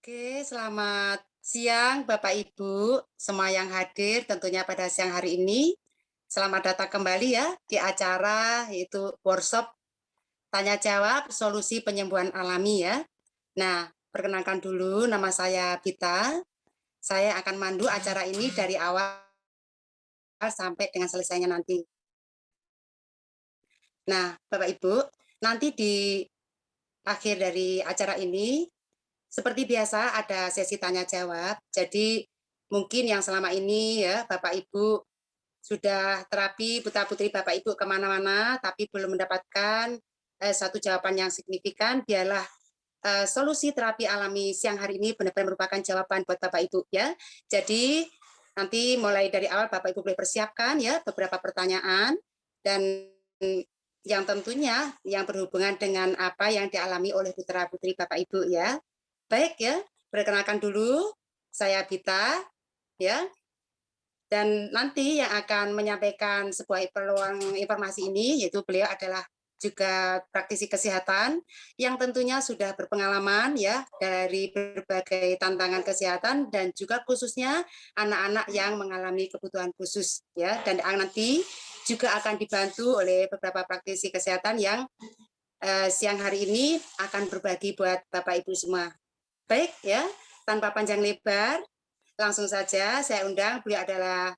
Oke, selamat siang Bapak Ibu, semua yang hadir tentunya pada siang hari ini. Selamat datang kembali ya di acara yaitu workshop tanya jawab solusi penyembuhan alami ya. Nah, perkenalkan dulu nama saya Bita. Saya akan mandu acara ini dari awal sampai dengan selesainya nanti. Nah, Bapak Ibu, nanti di akhir dari acara ini seperti biasa ada sesi tanya jawab. Jadi mungkin yang selama ini ya Bapak Ibu sudah terapi putra-putri Bapak Ibu kemana-mana tapi belum mendapatkan satu jawaban yang signifikan, biarlah solusi terapi alami siang hari ini benar-benar merupakan jawaban buat Bapak Ibu ya. Jadi nanti mulai dari awal Bapak Ibu boleh persiapkan ya beberapa pertanyaan dan yang tentunya yang berhubungan dengan apa yang dialami oleh putra-putri Bapak Ibu ya. Baik ya, perkenalkan dulu saya Bita ya. Dan nanti yang akan menyampaikan sebuah peluang informasi ini yaitu beliau adalah juga praktisi kesehatan yang tentunya sudah berpengalaman ya dari berbagai tantangan kesehatan dan juga khususnya anak-anak yang mengalami kebutuhan khusus ya, dan nanti juga akan dibantu oleh beberapa praktisi kesehatan yang siang hari ini akan berbagi buat Bapak Ibu semua. Baik ya, tanpa panjang lebar, langsung saja saya undang, beliau adalah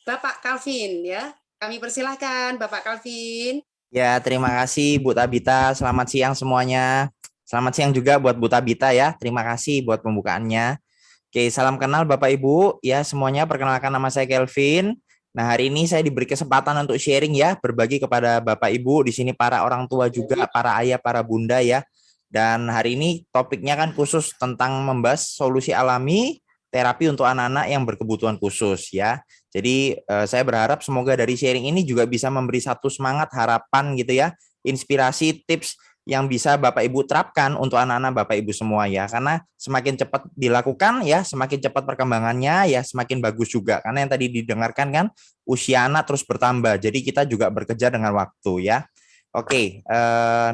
Bapak Calvin ya. Kami persilahkan Bapak Calvin. Ya, terima kasih Bu Tabita. Selamat siang semuanya. Selamat siang juga buat Bu Tabita ya. Terima kasih buat pembukaannya. Oke, salam kenal Bapak Ibu. Ya, semuanya perkenalkan nama saya Kelvin. Nah, hari ini saya diberi kesempatan untuk sharing ya, berbagi kepada Bapak Ibu di sini, para orang tua juga, para ayah, para bunda ya. Dan hari ini topiknya kan khusus tentang membahas solusi alami terapi untuk anak-anak yang berkebutuhan khusus ya. Jadi saya berharap semoga dari sharing ini juga bisa memberi satu semangat, harapan gitu ya, inspirasi, tips yang bisa Bapak Ibu terapkan untuk anak-anak Bapak Ibu semua ya. Karena semakin cepat dilakukan ya, semakin cepat perkembangannya ya, semakin bagus juga. Karena yang tadi didengarkan kan usia anak terus bertambah. Jadi kita juga bekerja dengan waktu ya. Oke,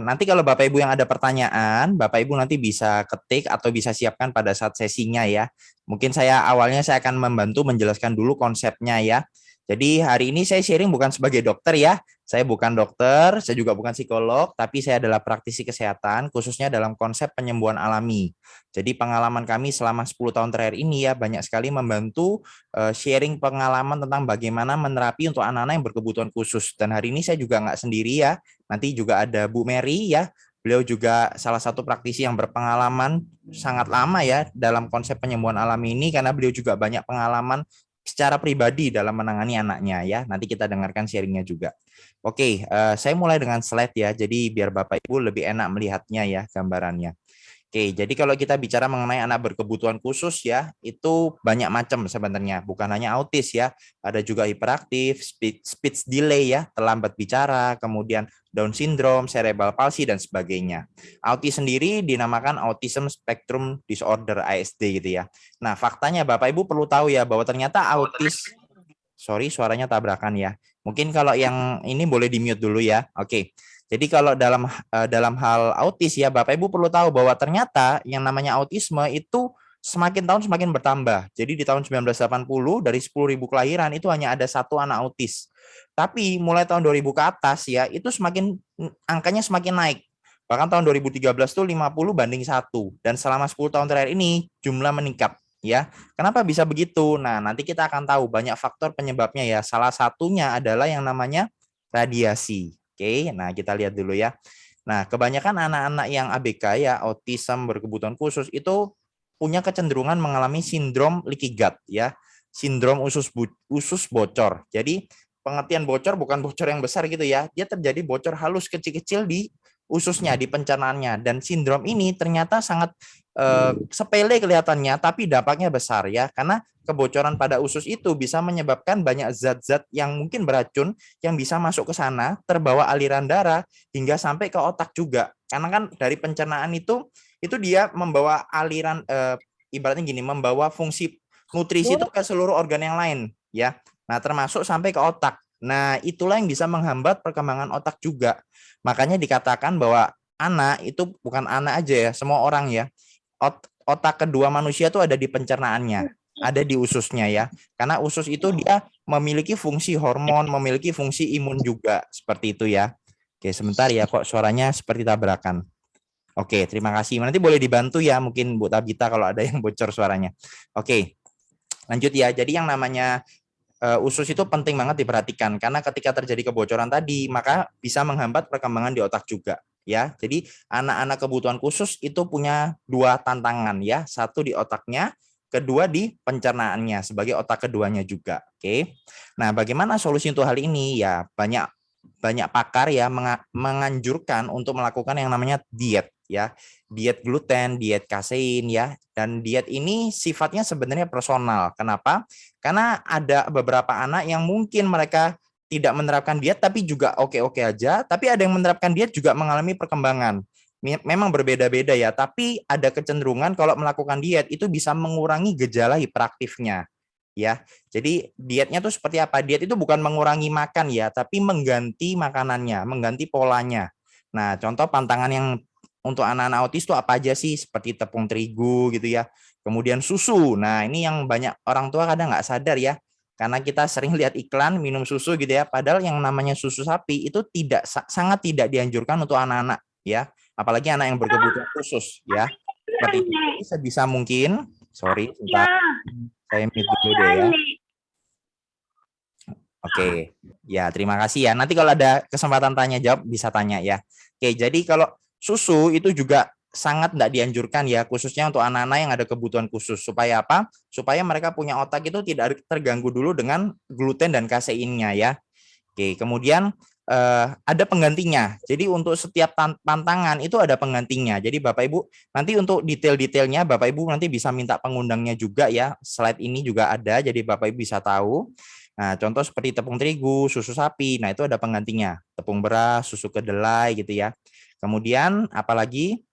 nanti kalau Bapak Ibu yang ada pertanyaan, Bapak Ibu nanti bisa ketik atau bisa siapkan pada saat sesinya ya. Mungkin saya akan membantu menjelaskan dulu konsepnya ya. Jadi hari ini saya sharing bukan sebagai dokter ya. Saya bukan dokter, saya juga bukan psikolog, tapi saya adalah praktisi kesehatan khususnya dalam konsep penyembuhan alami. Jadi pengalaman kami selama 10 tahun terakhir ini ya banyak sekali membantu sharing pengalaman tentang bagaimana menerapi untuk anak-anak yang berkebutuhan khusus. Dan hari ini saya juga nggak sendiri ya. Nanti juga ada Bu Mary ya. Beliau juga salah satu praktisi yang berpengalaman sangat lama ya dalam konsep penyembuhan alami ini, karena beliau juga banyak pengalaman secara pribadi dalam menangani anaknya ya. Nanti kita dengarkan sharingnya juga. Oke, saya mulai dengan slide ya. Jadi biar Bapak Ibu lebih enak melihatnya ya gambarannya. Oke, jadi kalau kita bicara mengenai anak berkebutuhan khusus ya, itu banyak macam sebenarnya, bukan hanya autis ya, ada juga hiperaktif, speech delay ya, terlambat bicara, kemudian Down syndrome, cerebral palsy dan sebagainya. Autis sendiri dinamakan Autism Spectrum Disorder ASD gitu ya. Nah, faktanya Bapak Ibu perlu tahu ya bahwa ternyata sorry suaranya tabrakan ya. Mungkin kalau yang ini boleh di-mute dulu ya. Oke. Jadi kalau dalam hal autis ya, Bapak Ibu perlu tahu bahwa ternyata yang namanya autisme itu semakin tahun semakin bertambah. Jadi di tahun 1980 dari 10.000 kelahiran itu hanya ada satu anak autis. Tapi mulai tahun 2000 ke atas ya, itu angkanya semakin naik. Bahkan tahun 2013 tuh 50 banding 1, dan selama 10 tahun terakhir ini jumlah meningkat ya. Kenapa bisa begitu? Nah, nanti kita akan tahu banyak faktor penyebabnya ya. Salah satunya adalah yang namanya radiasi. Oke, nah kita lihat dulu ya. Nah, kebanyakan anak-anak yang ABK ya, autism berkebutuhan khusus, itu punya kecenderungan mengalami sindrom leaky gut ya, sindrom usus bocor. Jadi pengertian bocor bukan bocor yang besar gitu ya, dia terjadi bocor halus kecil-kecil di ususnya, di pencernaannya. Dan sindrom ini ternyata sangat sepele kelihatannya, tapi dampaknya besar ya, karena kebocoran pada usus itu bisa menyebabkan banyak zat-zat yang mungkin beracun yang bisa masuk ke sana, terbawa aliran darah hingga sampai ke otak juga. Karena kan dari pencernaan itu dia membawa aliran ibaratnya gini, membawa fungsi nutrisi itu ke seluruh organ yang lain ya. Nah, termasuk sampai ke otak. Nah, itulah yang bisa menghambat perkembangan otak juga. Makanya dikatakan bahwa anak itu bukan anak aja ya, semua orang ya. otak kedua manusia itu ada di pencernaannya, ada di ususnya ya. Karena usus itu dia memiliki fungsi hormon, memiliki fungsi imun juga, seperti itu ya. Oke, sebentar ya, kok suaranya seperti tabrakan. Oke, terima kasih. Nanti boleh dibantu ya, mungkin Bu Tabita kalau ada yang bocor suaranya. Oke, lanjut ya. Jadi yang namanya usus itu penting banget diperhatikan karena ketika terjadi kebocoran tadi maka bisa menghambat perkembangan di otak juga ya. Jadi anak-anak kebutuhan khusus itu punya dua tantangan ya, satu di otaknya, kedua di pencernaannya sebagai otak keduanya juga. Oke. Nah, bagaimana solusi untuk hal ini? Ya, banyak banyak pakar ya menganjurkan untuk melakukan yang namanya diet ya, diet gluten, diet kasein ya, dan diet ini sifatnya sebenarnya personal. Kenapa? Karena ada beberapa anak yang mungkin mereka tidak menerapkan diet tapi juga oke-oke aja, tapi ada yang menerapkan diet juga mengalami perkembangan. Memang berbeda-beda ya, tapi ada kecenderungan kalau melakukan diet itu bisa mengurangi gejala hiperaktifnya ya. Jadi dietnya tuh seperti apa? Diet itu bukan mengurangi makan ya, tapi mengganti makanannya, mengganti polanya. Nah, contoh pantangan yang untuk anak-anak autis itu apa aja sih? Seperti tepung terigu gitu ya. Kemudian susu. Nah, ini yang banyak orang tua kadang nggak sadar ya. Karena kita sering lihat iklan minum susu gitu ya. Padahal yang namanya susu sapi itu sangat tidak dianjurkan untuk anak-anak ya. Apalagi anak yang berkebutuhan khusus ya. Seperti itu. Jadi sebisa mungkin, sorry, sebentar. Saya mute dulu deh ya. Oke, ya terima kasih ya. Nanti kalau ada kesempatan tanya jawab bisa tanya ya. Oke, jadi kalau susu itu juga sangat tidak dianjurkan ya, khususnya untuk anak-anak yang ada kebutuhan khusus. Supaya apa? Supaya mereka punya otak itu tidak terganggu dulu dengan gluten dan kaseinnya ya. Oke, kemudian ada penggantinya. Jadi untuk setiap pantangan itu ada penggantinya. Jadi Bapak Ibu nanti untuk detail-detailnya Bapak Ibu nanti bisa minta pengundangnya juga ya. Slide ini juga ada, jadi Bapak Ibu bisa tahu. Nah, contoh seperti tepung terigu, susu sapi, nah itu ada penggantinya. Tepung beras, susu kedelai gitu ya. Kemudian apalagi?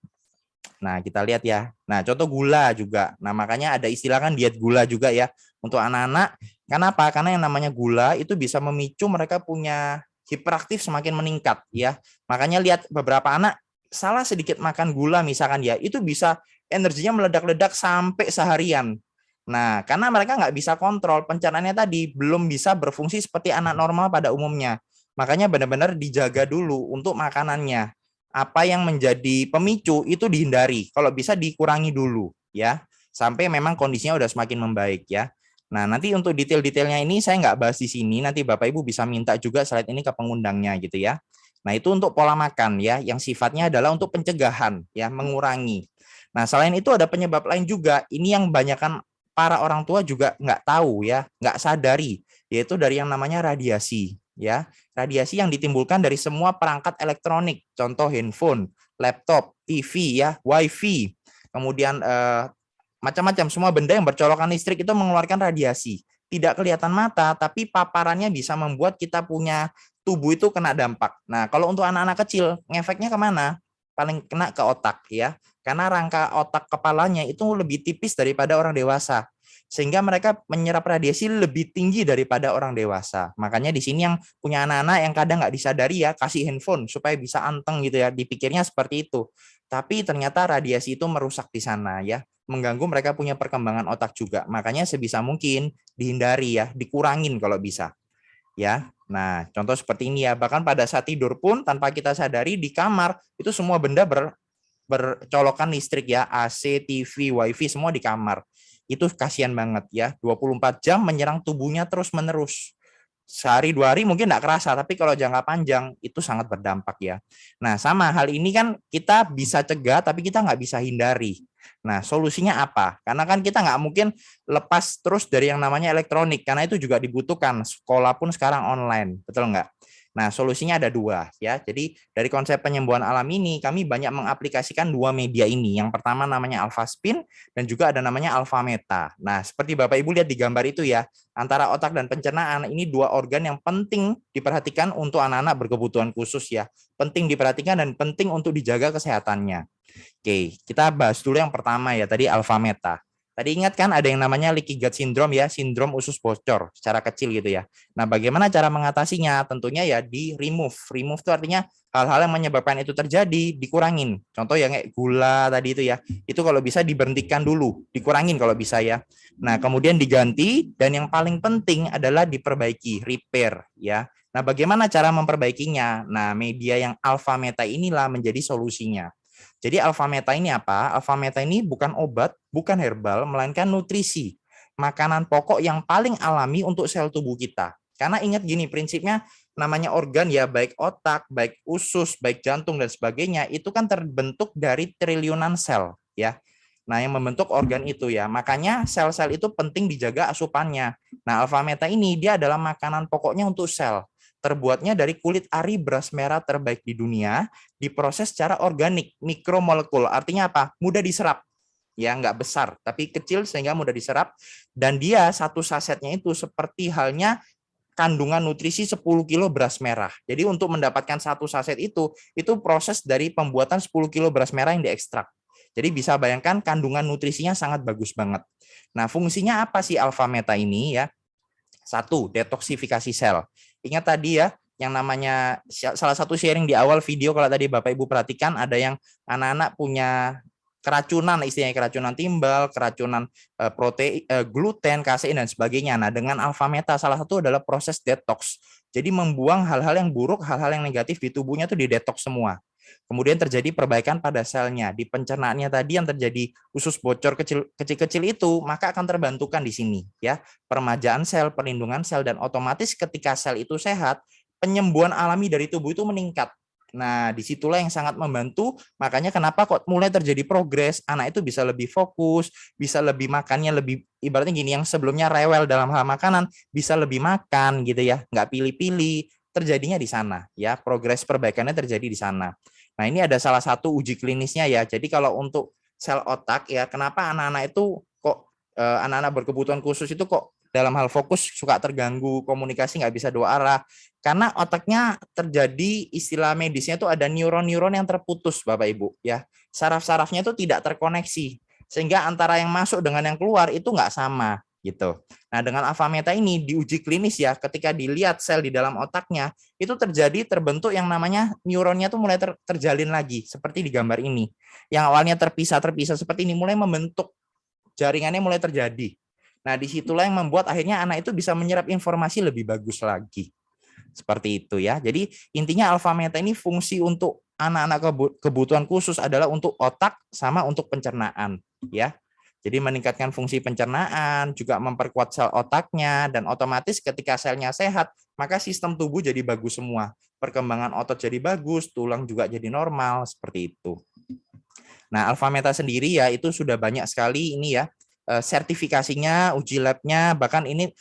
Nah, kita lihat ya. Nah, contoh gula juga. Nah, makanya ada istilah kan diet gula juga ya untuk anak-anak. Kenapa? Karena yang namanya gula itu bisa memicu mereka punya hiperaktif semakin meningkat ya. Makanya lihat beberapa anak salah sedikit makan gula misalkan ya, itu bisa energinya meledak-ledak sampai seharian. Nah, karena mereka nggak bisa kontrol pencernaannya tadi, belum bisa berfungsi seperti anak normal pada umumnya. Makanya benar-benar dijaga dulu untuk makanannya. Apa yang menjadi pemicu itu dihindari. Kalau bisa dikurangi dulu ya, sampai memang kondisinya udah semakin membaik ya. Nah, nanti untuk detail-detailnya ini saya nggak bahas di sini. Nanti Bapak Ibu bisa minta juga slide ini ke pengundangnya gitu ya. Nah, itu untuk pola makan ya, yang sifatnya adalah untuk pencegahan ya, mengurangi. Nah, selain itu ada penyebab lain juga. Ini yang banyakkan para orang tua juga nggak tahu ya, nggak sadari, yaitu dari yang namanya radiasi ya. Radiasi yang ditimbulkan dari semua perangkat elektronik, contoh handphone, laptop, TV ya, wifi, kemudian macam-macam semua benda yang bercolokan listrik itu mengeluarkan radiasi. Tidak kelihatan mata, tapi paparannya bisa membuat kita punya tubuh itu kena dampak. Nah, kalau untuk anak-anak kecil, ngefeknya kemana? Paling kena ke otak ya, karena rangka otak kepalanya itu lebih tipis daripada orang dewasa, sehingga mereka menyerap radiasi lebih tinggi daripada orang dewasa. Makanya di sini yang punya anak-anak yang kadang nggak disadari ya, kasih handphone supaya bisa anteng gitu ya, dipikirnya seperti itu. Tapi ternyata radiasi itu merusak di sana ya, mengganggu mereka punya perkembangan otak juga. Makanya sebisa mungkin dihindari ya, dikurangin kalau bisa. Ya. Nah, contoh seperti ini ya, bahkan pada saat tidur pun tanpa kita sadari di kamar itu semua benda bercolokan listrik ya, AC, TV, WiFi semua di kamar. Itu kasihan banget ya, 24 jam menyerang tubuhnya terus-menerus. Sehari 2 hari mungkin nggak kerasa, tapi kalau jangka panjang itu sangat berdampak ya. Nah, sama hal ini kan kita bisa cegah, tapi kita nggak bisa hindari. Nah, solusinya apa? Karena kan kita nggak mungkin lepas terus dari yang namanya elektronik, karena itu juga dibutuhkan. Sekolah pun sekarang online, betul nggak? Nah, solusinya ada dua ya. Jadi dari konsep penyembuhan alam ini kami banyak mengaplikasikan dua media ini. Yang pertama namanya alpha spin dan juga ada namanya alpha meta. Nah, seperti Bapak Ibu lihat di gambar itu ya, antara otak dan pencernaan ini dua organ yang penting diperhatikan untuk anak-anak berkebutuhan khusus ya. Penting diperhatikan dan penting untuk dijaga kesehatannya. Oke, kita bahas dulu yang pertama ya, tadi alpha meta. Tadi ingat kan ada yang namanya leaky gut syndrome ya, sindrom usus bocor secara kecil gitu ya. Nah, bagaimana cara mengatasinya? Tentunya ya di remove. Remove itu artinya hal-hal yang menyebabkan itu terjadi dikurangin. Contoh yang kayak gula tadi itu ya, itu kalau bisa diberhentikan dulu, dikurangin kalau bisa ya. Nah, kemudian diganti, dan yang paling penting adalah diperbaiki, repair ya. Nah, bagaimana cara memperbaikinya? Nah, media yang alpha meta inilah menjadi solusinya. Jadi alpha meta ini apa? Alpha meta ini bukan obat, bukan herbal, melainkan nutrisi. Makanan pokok yang paling alami untuk sel tubuh kita. Karena ingat gini, prinsipnya namanya organ ya, baik otak, baik usus, baik jantung dan sebagainya, itu kan terbentuk dari triliunan sel ya. Nah, yang membentuk organ itu ya. Makanya sel-sel itu penting dijaga asupannya. Nah, alpha meta ini dia adalah makanan pokoknya untuk sel. Terbuatnya dari kulit ari beras merah terbaik di dunia, diproses secara organik, mikromolekul. Artinya apa? Mudah diserap. Ya, nggak besar, tapi kecil sehingga mudah diserap. Dan dia satu sasetnya itu seperti halnya kandungan nutrisi 10 kilo beras merah. Jadi untuk mendapatkan satu saset itu proses dari pembuatan 10 kilo beras merah yang diekstrak. Jadi bisa bayangkan kandungan nutrisinya sangat bagus banget. Nah, fungsinya apa sih alpha meta ini ya? Satu, detoksifikasi sel. Ingat tadi ya, yang namanya salah satu sharing di awal video, kalau tadi Bapak Ibu perhatikan, ada yang anak-anak punya keracunan, istilahnya keracunan timbal, keracunan protein, gluten, kasein dan sebagainya. Nah, dengan alpha meta salah satu adalah proses detox. Jadi membuang hal-hal yang buruk, hal-hal yang negatif di tubuhnya itu didetox semua. Kemudian terjadi perbaikan pada selnya. Di pencernaannya tadi yang terjadi usus bocor kecil-kecil itu, maka akan terbantukan di sini ya. Peremajaan sel, perlindungan sel, dan otomatis ketika sel itu sehat, penyembuhan alami dari tubuh itu meningkat. Nah, disitulah yang sangat membantu. Makanya kenapa kok mulai terjadi progres, anak itu bisa lebih fokus, bisa lebih makannya lebih, ibaratnya gini, yang sebelumnya rewel dalam hal makanan, bisa lebih makan gitu ya, nggak pilih-pilih, terjadinya di sana ya, progres perbaikannya terjadi di sana. Nah, ini ada salah satu uji klinisnya ya. Jadi kalau untuk sel otak ya, kenapa anak-anak itu kok anak-anak berkebutuhan khusus itu kok dalam hal fokus suka terganggu, komunikasi nggak bisa dua arah, karena otaknya terjadi, istilah medisnya itu ada neuron-neuron yang terputus Bapak Ibu ya. Saraf-sarafnya itu tidak terkoneksi, sehingga antara yang masuk dengan yang keluar itu nggak sama gitu. Nah, dengan alpha meta ini diuji klinis ya, ketika dilihat sel di dalam otaknya itu terjadi, terbentuk yang namanya neuronnya tuh mulai terjalin lagi seperti di gambar ini. Yang awalnya terpisah seperti ini, mulai membentuk, jaringannya mulai terjadi. Nah, disitulah yang membuat akhirnya anak itu bisa menyerap informasi lebih bagus lagi. Seperti itu ya. Jadi intinya alpha meta ini fungsi untuk anak-anak kebutuhan khusus adalah untuk otak sama untuk pencernaan ya. Jadi meningkatkan fungsi pencernaan, juga memperkuat sel otaknya, dan otomatis ketika selnya sehat, maka sistem tubuh jadi bagus semua. Perkembangan otot jadi bagus, tulang juga jadi normal, seperti itu. Nah, alpha meta sendiri ya itu sudah banyak sekali ini ya, sertifikasinya, uji labnya, bahkan ini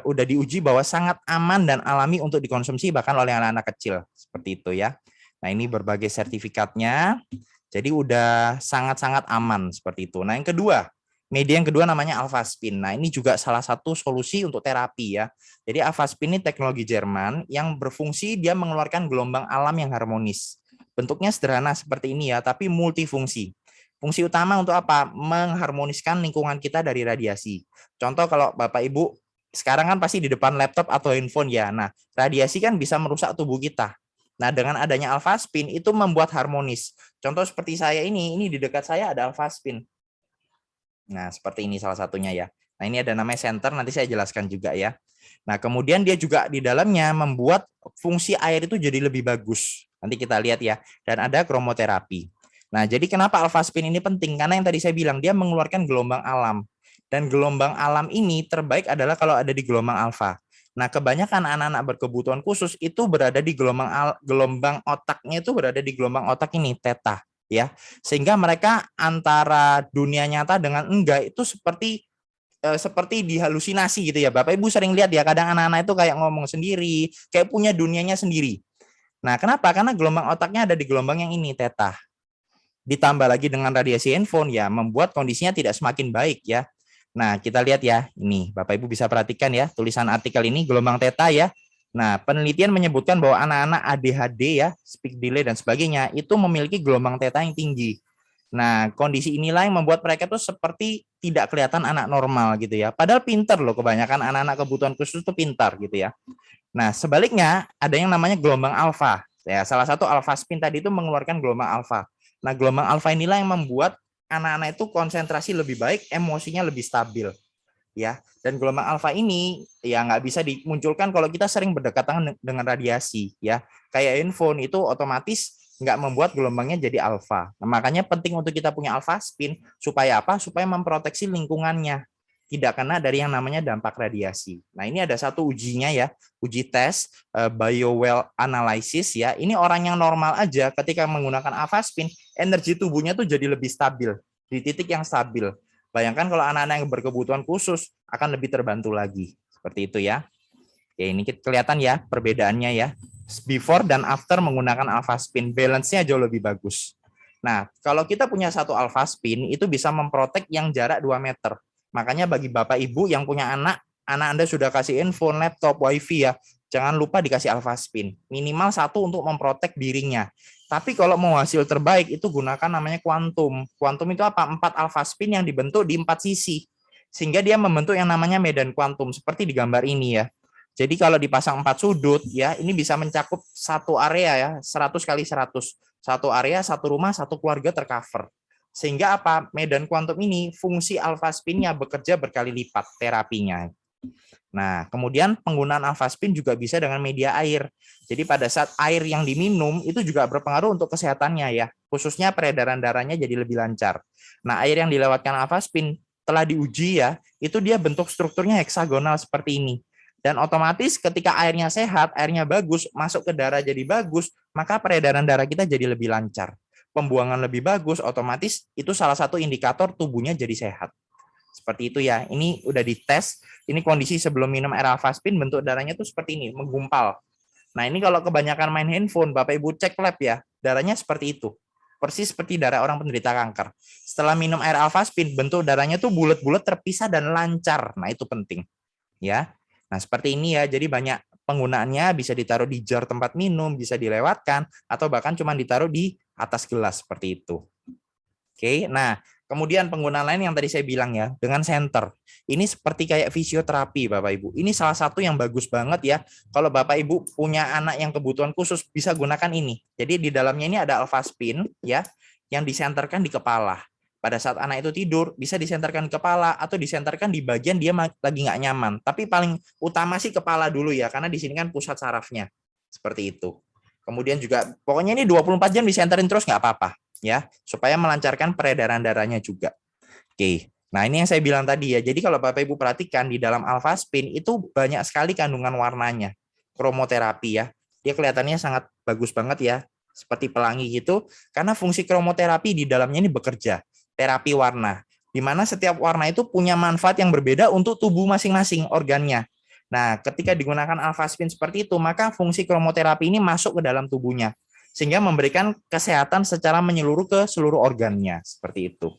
udah diuji bahwa sangat aman dan alami untuk dikonsumsi bahkan oleh anak-anak kecil, seperti itu ya. Nah, ini berbagai sertifikatnya. Jadi udah sangat-sangat aman seperti itu. Nah, yang kedua, media yang kedua namanya AlphaSpin. Nah, ini juga salah satu solusi untuk terapi ya. Jadi AlphaSpin ini teknologi Jerman yang berfungsi, dia mengeluarkan gelombang alam yang harmonis. Bentuknya sederhana seperti ini ya, tapi multifungsi. Fungsi utama untuk apa? Mengharmoniskan lingkungan kita dari radiasi. Contoh kalau Bapak Ibu sekarang kan pasti di depan laptop atau handphone ya. Nah, radiasi kan bisa merusak tubuh kita. Nah, dengan adanya AlphaSpin itu membuat harmonis. Contoh seperti saya ini di dekat saya ada AlphaSpin. Nah, seperti ini salah satunya ya. Nah, ini ada namanya senter, nanti saya jelaskan juga ya. Nah, kemudian dia juga di dalamnya membuat fungsi air itu jadi lebih bagus. Nanti kita lihat ya. Dan ada kromoterapi. Nah, jadi kenapa AlphaSpin ini penting? Karena yang tadi saya bilang, dia mengeluarkan gelombang alam. Dan gelombang alam ini terbaik adalah kalau ada di gelombang alfa. Nah, kebanyakan anak-anak berkebutuhan khusus itu berada di gelombang otaknya itu berada di gelombang otak ini, theta, ya. Sehingga mereka antara dunia nyata dengan enggak itu seperti dihalusinasi gitu ya. Bapak Ibu sering lihat ya, kadang anak-anak itu kayak ngomong sendiri, kayak punya dunianya sendiri. Nah, kenapa? Karena gelombang otaknya ada di gelombang yang ini, theta. Ditambah lagi dengan radiasi handphone ya, membuat kondisinya tidak semakin baik ya. Nah, kita lihat ya, ini Bapak Ibu bisa perhatikan ya, tulisan artikel ini gelombang theta ya. Nah, penelitian menyebutkan bahwa anak-anak ADHD ya, speak delay dan sebagainya, itu memiliki gelombang theta yang tinggi. Nah, kondisi inilah yang membuat mereka tuh seperti tidak kelihatan anak normal gitu ya. Padahal pintar loh, kebanyakan anak-anak kebutuhan khusus itu pintar gitu ya. Nah, sebaliknya ada yang namanya gelombang alfa. Ya, salah satu alpha spin tadi itu mengeluarkan gelombang alfa. Nah, gelombang alfa inilah yang membuat anak-anak itu konsentrasi lebih baik, emosinya lebih stabil. Ya, dan gelombang alfa ini ya nggak bisa dimunculkan kalau kita sering berdekatan dengan radiasi. Ya, kayak handphone itu otomatis nggak membuat gelombangnya jadi alfa. Nah, makanya penting untuk kita punya alpha spin supaya apa? Supaya memproteksi lingkungannya, tidak kena dari yang namanya dampak radiasi. Nah, ini ada satu ujinya ya, uji tes biowell analysis ya. Ini orang yang normal aja ketika menggunakan alpha spin, energi tubuhnya tuh jadi lebih stabil, di titik yang stabil. Bayangkan kalau anak-anak yang berkebutuhan khusus akan lebih terbantu lagi. Seperti itu ya. Oke, ini kelihatan ya perbedaannya ya. Before dan after menggunakan alpha spin, balance-nya jauh lebih bagus. Nah, kalau kita punya satu alpha spin, itu bisa memprotek yang jarak 2 meter. Makanya bagi Bapak Ibu yang punya anak Anda sudah kasih handphone, laptop, wifi ya, jangan lupa dikasih alpha spin. Minimal satu untuk memprotek dirinya. Tapi kalau mau hasil terbaik itu gunakan namanya kuantum. Kuantum itu apa? 4 alpha spin yang dibentuk di 4 sisi. Sehingga dia membentuk yang namanya medan kuantum seperti di gambar ini ya. Jadi kalau dipasang 4 sudut ya, ini bisa mencakup satu area ya, 100 kali 100. Satu area, satu rumah, satu keluarga tercover. Sehingga apa? Medan kuantum ini fungsi alpha spin-nya bekerja berkali lipat terapinya. Nah, kemudian penggunaan alpha spin juga bisa dengan media air. Jadi pada saat air yang diminum itu juga berpengaruh untuk kesehatannya ya. Khususnya peredaran darahnya jadi lebih lancar. Nah, air yang dilewatkan alpha spin telah diuji ya, itu dia bentuk strukturnya heksagonal seperti ini. Dan otomatis ketika airnya sehat, airnya bagus, masuk ke darah jadi bagus, maka peredaran darah kita jadi lebih lancar. Pembuangan lebih bagus, otomatis itu salah satu indikator tubuhnya jadi sehat. Seperti itu ya. Ini udah dites. Ini kondisi sebelum minum air alpha spin, bentuk darahnya tuh seperti ini, menggumpal. Nah, ini kalau kebanyakan main handphone, Bapak Ibu cek lab ya, darahnya seperti itu. Persis seperti darah orang penderita kanker. Setelah minum air alpha spin, bentuk darahnya tuh bulat-bulat terpisah dan lancar. Nah, itu penting. Ya. Nah, seperti ini ya. Jadi banyak penggunaannya, bisa ditaruh di jar tempat minum, bisa dilewatkan, atau bahkan cuma ditaruh di atas gelas seperti itu. Oke, nah kemudian penggunaan lain yang tadi saya bilang ya, dengan senter. Ini seperti kayak fisioterapi Bapak Ibu. Ini salah satu yang bagus banget ya. Kalau Bapak Ibu punya anak yang kebutuhan khusus, bisa gunakan ini. Jadi di dalamnya ini ada alpha spin ya, yang disenterkan di kepala. Pada saat anak itu tidur, bisa disenterkan di kepala atau disenterkan di bagian dia lagi nggak nyaman. Tapi paling utama sih kepala dulu ya, karena di sini kan pusat sarafnya. Seperti itu. Kemudian juga, pokoknya ini 24 jam disenterin terus nggak apa-apa. Ya, supaya melancarkan peredaran darahnya juga. Oke. Nah, ini yang saya bilang tadi ya. Jadi kalau Bapak Ibu perhatikan di dalam alpha spin itu banyak sekali kandungan warnanya. Kromoterapi ya. Dia kelihatannya sangat bagus banget ya. Seperti pelangi gitu karena fungsi kromoterapi di dalamnya ini bekerja. Terapi warna. Di mana setiap warna itu punya manfaat yang berbeda untuk tubuh masing-masing organnya. Nah, ketika digunakan alpha spin seperti itu, maka fungsi kromoterapi ini masuk ke dalam tubuhnya sehingga memberikan kesehatan secara menyeluruh ke seluruh organnya seperti itu.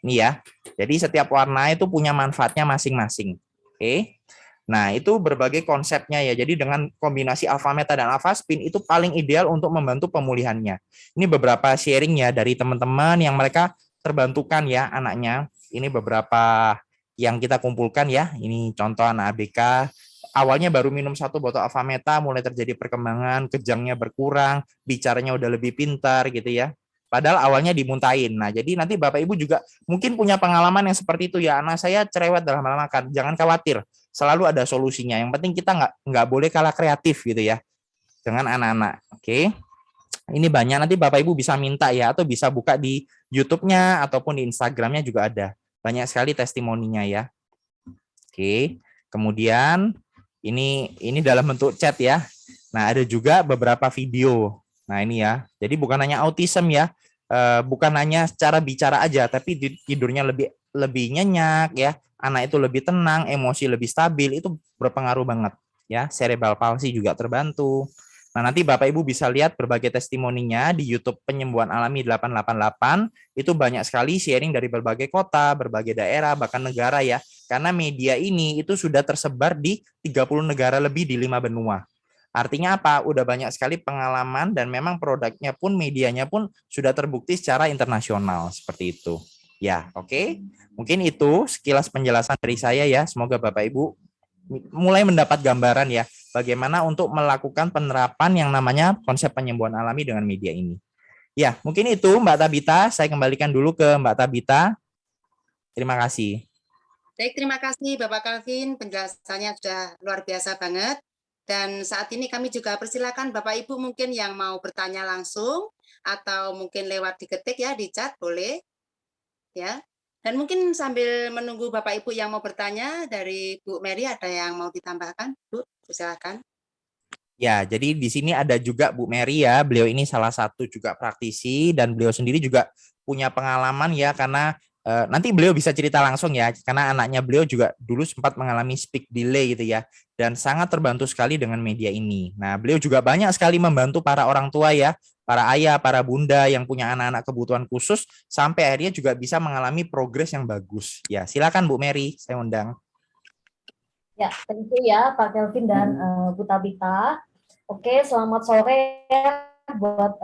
Ini ya. Jadi setiap warna itu punya manfaatnya masing-masing. Oke. Nah, itu berbagai konsepnya ya. Jadi dengan kombinasi alpha meta dan alpha spin itu paling ideal untuk membantu pemulihannya. Ini beberapa sharing ya dari teman-teman yang mereka terbantukan ya anaknya. Ini beberapa yang kita kumpulkan ya. Ini contoh anak ABK. Awalnya baru minum 1 botol alpha meta, mulai terjadi perkembangan, kejangnya berkurang, bicaranya udah lebih pintar gitu ya. Padahal awalnya dimuntahin. Nah, jadi nanti Bapak Ibu juga mungkin punya pengalaman yang seperti itu ya. Anak saya cerewet dalam hal makan. Jangan khawatir, selalu ada solusinya. Yang penting kita nggak boleh kalah kreatif gitu ya dengan anak-anak. Oke. Ini banyak, nanti Bapak Ibu bisa minta ya, atau bisa buka di YouTube-nya ataupun di Instagram-nya juga ada. Banyak sekali testimoninya ya. Oke. Kemudian ini dalam bentuk chat ya. Nah, ada juga beberapa video. Nah, ini ya. Jadi bukan hanya autism ya. Bukan hanya cara bicara aja, tapi tidurnya lebih nyenyak ya. Anak itu lebih tenang, emosi lebih stabil, itu berpengaruh banget ya. Cerebral palsy juga terbantu. Nah, nanti Bapak Ibu bisa lihat berbagai testimoninya di YouTube Penyembuhan Alami 888. Itu banyak sekali sharing dari berbagai kota, berbagai daerah, bahkan negara ya. Karena media ini itu sudah tersebar di 30 negara lebih di 5 benua. Artinya apa? Udah banyak sekali pengalaman dan memang produknya pun, medianya pun sudah terbukti secara internasional seperti itu. Ya, oke. Mungkin itu sekilas penjelasan dari saya ya. Semoga Bapak Ibu mulai mendapat gambaran ya bagaimana untuk melakukan penerapan yang namanya konsep penyembuhan alami dengan media ini. Ya, mungkin itu Mbak Tabita. Saya kembalikan dulu ke Mbak Tabita. Terima kasih. Baik, terima kasih Bapak Calvin, penjelasannya sudah luar biasa banget. Dan saat ini kami juga persilakan Bapak Ibu mungkin yang mau bertanya langsung atau mungkin lewat diketik ya di chat boleh ya. Dan mungkin sambil menunggu Bapak Ibu yang mau bertanya dari Bu Mary ada yang mau ditambahkan? Bu, silakan. Ya, jadi di sini ada juga Bu Mary ya. Beliau ini salah satu juga praktisi dan beliau sendiri juga punya pengalaman ya karena nanti beliau bisa cerita langsung ya karena anaknya beliau juga dulu sempat mengalami speak delay gitu ya dan sangat terbantu sekali dengan media ini. Nah, beliau juga banyak sekali membantu para orang tua ya, para ayah, para bunda yang punya anak-anak kebutuhan khusus sampai akhirnya juga bisa mengalami progres yang bagus. Ya, silakan Bu Mary, saya undang. Ya, tentu ya Pak Kelvin dan Bu Tabita. Oke, selamat sore ya buat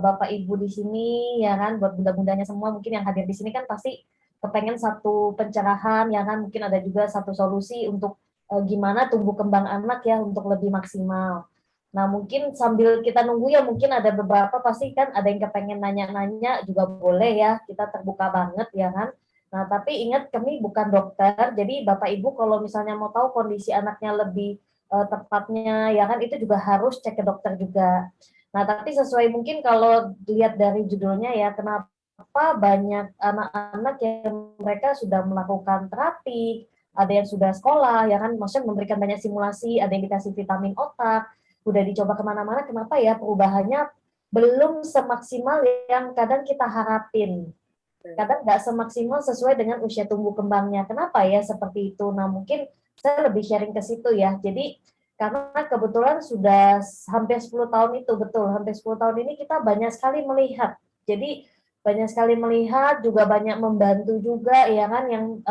Bapak Ibu di sini ya kan, buat bunda-bundanya semua mungkin yang hadir di sini kan pasti kepengen satu pencerahan ya kan, mungkin ada juga satu solusi untuk gimana tumbuh kembang anak ya untuk lebih maksimal. Nah, mungkin sambil kita nunggu ya mungkin ada beberapa pasti kan ada yang kepengen nanya-nanya juga boleh ya, kita terbuka banget ya kan. Nah, tapi ingat kami bukan dokter, jadi Bapak Ibu kalau misalnya mau tahu kondisi anaknya lebih tepatnya, ya kan itu juga harus cek ke dokter juga. Nah, tapi sesuai mungkin kalau dilihat dari judulnya ya, kenapa banyak anak-anak yang mereka sudah melakukan terapi, ada yang sudah sekolah, ya kan, maksudnya memberikan banyak simulasi, ada yang dikasih vitamin otak, udah dicoba kemana-mana, kenapa ya perubahannya belum semaksimal yang kadang kita harapin kadang nggak semaksimal sesuai dengan usia tumbuh kembangnya. Kenapa ya seperti itu? Nah, mungkin saya lebih sharing ke situ ya. Jadi, karena kebetulan sudah hampir 10 tahun itu, betul, hampir 10 tahun ini kita banyak sekali melihat. Jadi, banyak sekali melihat, juga banyak membantu juga, ya kan, yang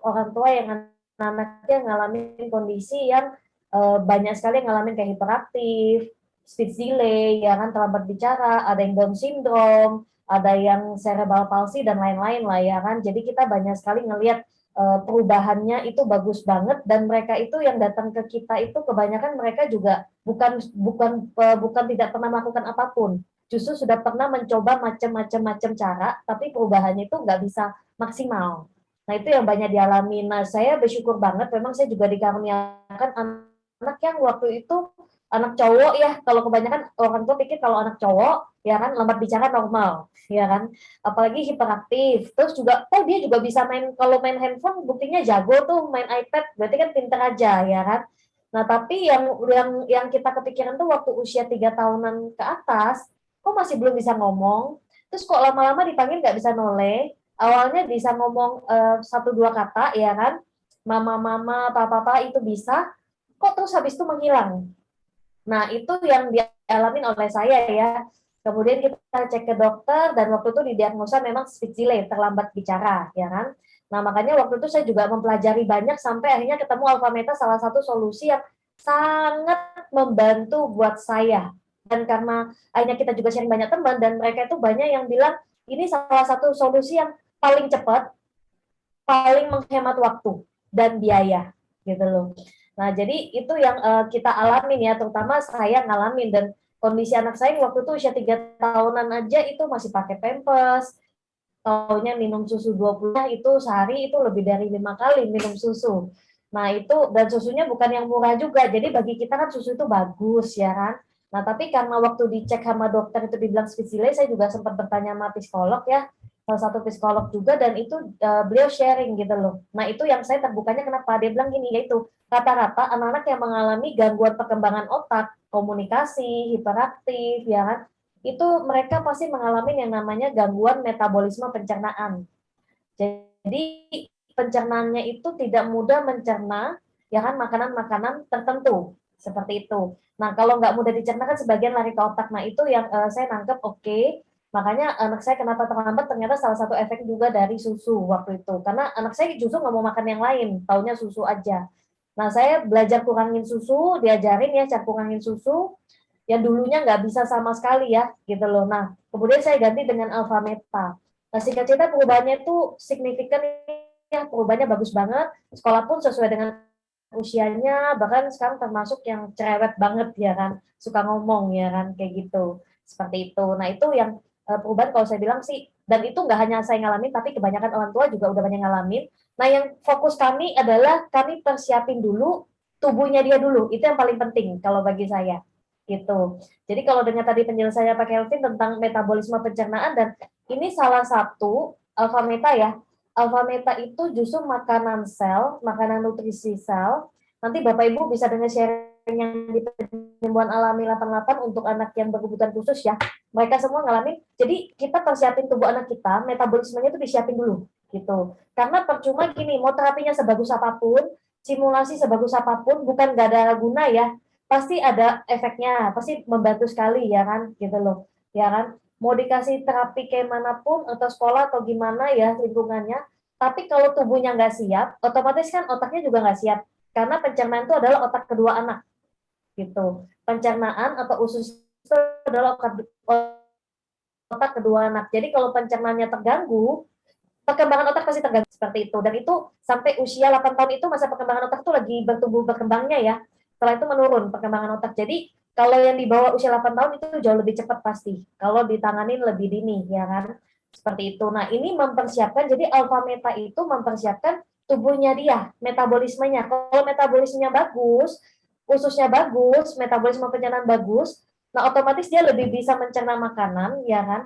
orang tua yang anak-anaknya ngalamin kondisi yang banyak sekali ngalamin kayak hiperaktif, speech delay, ya kan, terlambat bicara, ada yang Down syndrome, ada yang cerebral palsy dan lain-lain lah ya kan. Jadi kita banyak sekali ngelihat perubahannya itu bagus banget dan mereka itu yang datang ke kita itu kebanyakan mereka juga bukan tidak pernah melakukan apapun. Justru sudah pernah mencoba macam-macam cara, tapi perubahannya itu nggak bisa maksimal. Nah itu yang banyak dialami. Nah saya bersyukur banget, memang saya juga dikaruniakan anak yang waktu itu anak cowok ya, kalau kebanyakan orang tua pikir kalau anak cowok ya kan lambat bicara normal ya kan, apalagi hiperaktif, terus juga dia juga bisa main, kalau main handphone buktinya jago tuh, main iPad berarti kan pinter aja ya kan. Nah tapi yang kita kepikiran tuh waktu usia 3 tahunan ke atas kok masih belum bisa ngomong, terus kok lama-lama dipanggil nggak bisa noleh, awalnya bisa ngomong satu dua kata ya kan, mama-mama papa-papa itu bisa, kok terus habis itu menghilang. Nah, itu yang dialami oleh saya ya. Kemudian kita cek ke dokter dan waktu itu didiagnosa memang speech delay, terlambat bicara, ya kan. Nah, makanya waktu itu saya juga mempelajari banyak sampai akhirnya ketemu Alpha Meta, salah satu solusi yang sangat membantu buat saya. Dan karena akhirnya kita juga sharing banyak teman dan mereka itu banyak yang bilang ini salah satu solusi yang paling cepat, paling menghemat waktu dan biaya gitu loh. Nah, jadi itu yang kita alamin ya, terutama saya ngalamin, dan kondisi anak saya waktu itu usia 3 tahunan aja itu masih pakai pampers, taunya minum susu 20 itu sehari itu lebih dari 5 kali minum susu. Nah, itu dan susunya bukan yang murah juga. Jadi bagi kita kan susu itu bagus ya kan. Nah, tapi karena waktu dicek sama dokter itu dibilang speech delay, saya juga sempat bertanya sama psikolog ya, salah satu psikolog juga, dan itu beliau sharing gitu loh. Nah, itu yang saya terbukanya kenapa dia bilang gini, yaitu rata-rata anak-anak yang mengalami gangguan perkembangan otak, komunikasi, hiperaktif ya kan, itu mereka pasti mengalami yang namanya gangguan metabolisme pencernaan. Jadi pencernaannya itu tidak mudah mencerna ya kan makanan-makanan tertentu seperti itu. Nah, kalau nggak mudah dicerna kan sebagian lari ke otak. Nah, itu yang saya nangkep oke. Makanya anak saya kenapa terlambat, ternyata salah satu efek juga dari susu waktu itu. Karena anak saya justru nggak mau makan yang lain, taunya susu aja. Nah, saya belajar kurangin susu, diajarin ya cara kurangin susu, yang dulunya nggak bisa sama sekali ya, gitu loh. Nah, kemudian saya ganti dengan Alpha Meta. Nah, singkat cerita perubahannya itu signifikan ya, perubahannya bagus banget. Sekolah pun sesuai dengan usianya bahkan sekarang termasuk yang cerewet banget ya kan, suka ngomong ya kan, kayak gitu. Seperti itu. Nah, itu yang perubahan kalau saya bilang sih, dan itu nggak hanya saya ngalamin, tapi kebanyakan orang tua juga udah banyak ngalamin. Nah, yang fokus kami adalah kami persiapin dulu tubuhnya dia dulu. Itu yang paling penting kalau bagi saya. Gitu. Jadi kalau dengan tadi penjelasannya Pak Kelvin tentang metabolisme pencernaan, dan ini salah satu alfa meta ya. Alfa meta itu justru makanan sel, makanan nutrisi sel. Nanti Bapak Ibu bisa dengar sharing yang di penyembuhan alami 88 untuk anak yang berkebutuhan khusus ya. Mereka semua ngalamin. Jadi kita persiapin tubuh anak kita, metabolismenya itu disiapin dulu gitu. Karena percuma gini, mau terapinya sebagus apapun, simulasi sebagus apapun, bukan gak ada guna ya. Pasti ada efeknya, pasti membantu sekali ya kan, gitu loh. Ya kan, mau dikasih terapi kayak manapun atau sekolah atau gimana ya lingkungannya, tapi kalau tubuhnya nggak siap, otomatis kan otaknya juga nggak siap, karena pencernaan itu adalah otak kedua anak gitu. Pencernaan atau usus itu adalah otak kedua anak. Jadi kalau pencernaannya terganggu, perkembangan otak pasti terganggu seperti itu. Dan itu sampai usia 8 tahun itu masa perkembangan otak itu lagi bertumbuh berkembangnya ya. Setelah itu menurun perkembangan otak. Jadi kalau yang di bawah usia 8 tahun itu jauh lebih cepat pasti. Kalau ditanganin lebih dini ya kan. Seperti itu. Nah, ini mempersiapkan, jadi alfa meta itu mempersiapkan tubuhnya dia, metabolismenya. Kalau metabolismenya bagus, ususnya bagus, metabolisme pencernaan bagus, nah otomatis dia lebih bisa mencerna makanan, ya kan?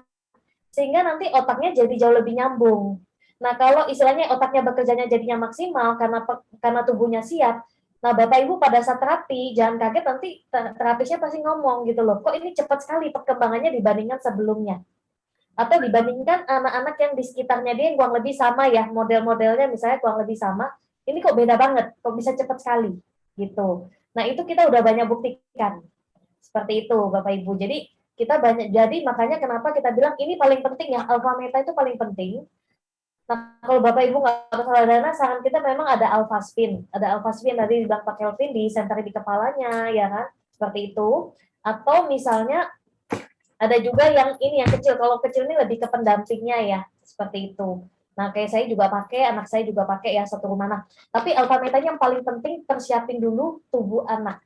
Sehingga nanti otaknya jadi jauh lebih nyambung. Nah, kalau istilahnya otaknya bekerjanya jadinya maksimal karena tubuhnya siap. Nah, Bapak Ibu pada saat terapi jangan kaget nanti terapisnya pasti ngomong gitu loh. Kok ini cepat sekali perkembangannya dibandingkan sebelumnya. Atau dibandingkan anak-anak yang di sekitarnya dia yang kurang lebih sama ya, model-modelnya misalnya kurang lebih sama. Ini kok beda banget, kok bisa cepat sekali gitu. Nah, itu kita udah banyak buktikan. Seperti itu, Bapak Ibu. Jadi kita banyak, jadi makanya kenapa kita bilang ini paling penting ya, alfa meta itu paling penting. Nah, kalau Bapak Ibu nggak salah dana, saran kita memang ada alfa spin. Ada alfa spin tadi di Pak Kelvin di center di kepalanya, ya kan? Seperti itu. Atau misalnya ada juga yang ini yang kecil. Kalau kecil ini lebih ke pendampingnya ya, seperti itu. Nah, kayak saya juga pakai, anak saya juga pakai ya satu rumah. Nah, tapi alfa metanya yang paling penting persiapin dulu tubuh anak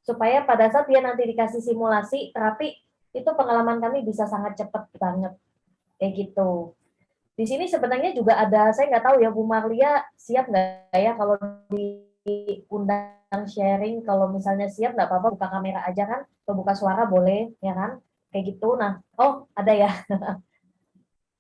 supaya pada saat dia nanti dikasih simulasi terapi itu pengalaman kami bisa sangat cepat banget kayak gitu. Di sini sebenarnya juga ada, saya nggak tahu ya Bu Marlia siap nggak ya kalau diundang sharing, kalau misalnya siap nggak apa-apa buka kamera aja kan, atau buka suara boleh ya kan, kayak gitu. Nah, oh ada ya.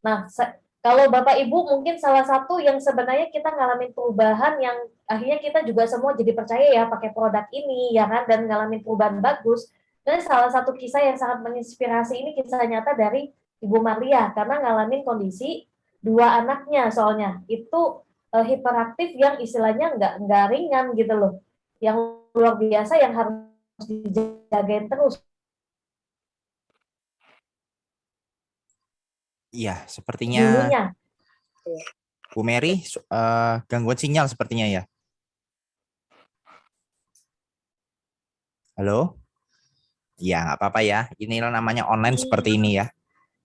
Nah, kalau Bapak Ibu mungkin salah satu yang sebenarnya kita ngalamin perubahan yang akhirnya kita juga semua jadi percaya ya pakai produk ini ya kan, dan ngalamin perubahan bagus. Dan salah satu kisah yang sangat menginspirasi ini kisah nyata dari Ibu Maria karena ngalamin kondisi dua anaknya soalnya itu hiperaktif yang istilahnya nggak ringan gitu loh, yang luar biasa yang harus dijagain terus. Iya, sepertinya Dulunya. Bu Mary gangguan sinyal sepertinya ya. Halo? Iya, nggak apa-apa ya. Inilah namanya online seperti ini ya.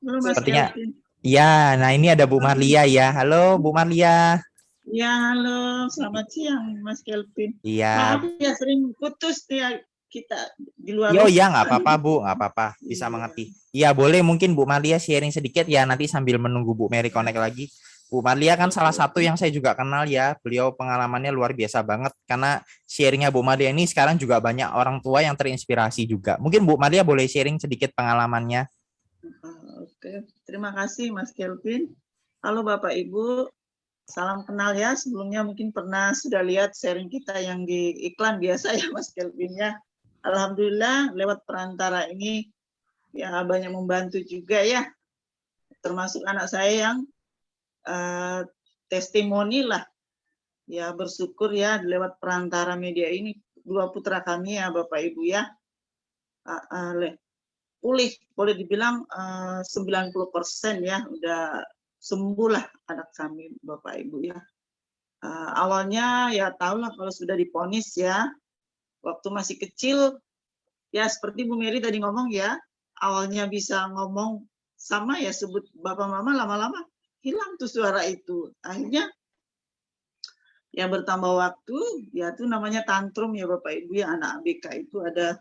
Halo Mas Sepertinya, Kelvin. ya. Nah ini ada Bu Marlia ya. Halo Bu Marlia. Ya, halo. Selamat siang Mas Kelvin. Iya. Maaf ya sering putus ya kita di luar. Yo ya nggak apa-apa Bu, nggak apa-apa. Bisa mengerti. Iya boleh mungkin Bu Marlia sharing sedikit ya nanti sambil menunggu Bu Mary connect lagi. Bu Marlia kan salah satu yang saya juga kenal ya. Beliau pengalamannya luar biasa banget karena sharingnya Bu Marlia ini sekarang juga banyak orang tua yang terinspirasi juga. Mungkin Bu Marlia boleh sharing sedikit pengalamannya. Oke, terima kasih Mas Kelvin. Halo Bapak Ibu, salam kenal ya. Sebelumnya mungkin pernah sudah lihat sharing kita yang di iklan biasa ya Mas Kelvin ya. Alhamdulillah lewat perantara ini ya banyak membantu juga ya. Termasuk anak saya yang testimoni lah ya, bersyukur ya lewat perantara media ini dua putra kami ya Bapak Ibu ya pulih, boleh dibilang 90% ya udah sembuh lah anak kami Bapak Ibu ya. Awalnya ya tahulah kalau sudah diponis ya waktu masih kecil ya seperti Bu Mary tadi ngomong ya, awalnya bisa ngomong sama ya sebut bapak mama, lama-lama hilang tuh suara itu. Akhirnya Ya bertambah waktu, ya itu namanya tantrum ya Bapak Ibu ya, anak ABK itu ada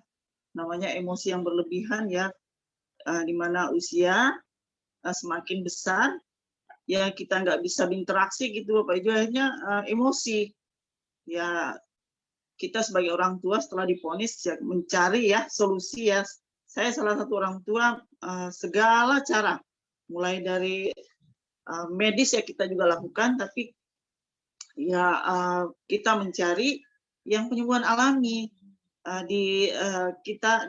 namanya emosi yang berlebihan ya, di mana usia semakin besar, ya kita nggak bisa berinteraksi gitu Bapak Ibu, akhirnya emosi. Ya kita sebagai orang tua setelah divonis ya mencari ya solusi ya. Saya salah satu orang tua segala cara, mulai dari medis ya kita juga lakukan, tapi ya kita mencari yang penyembuhan alami. Kita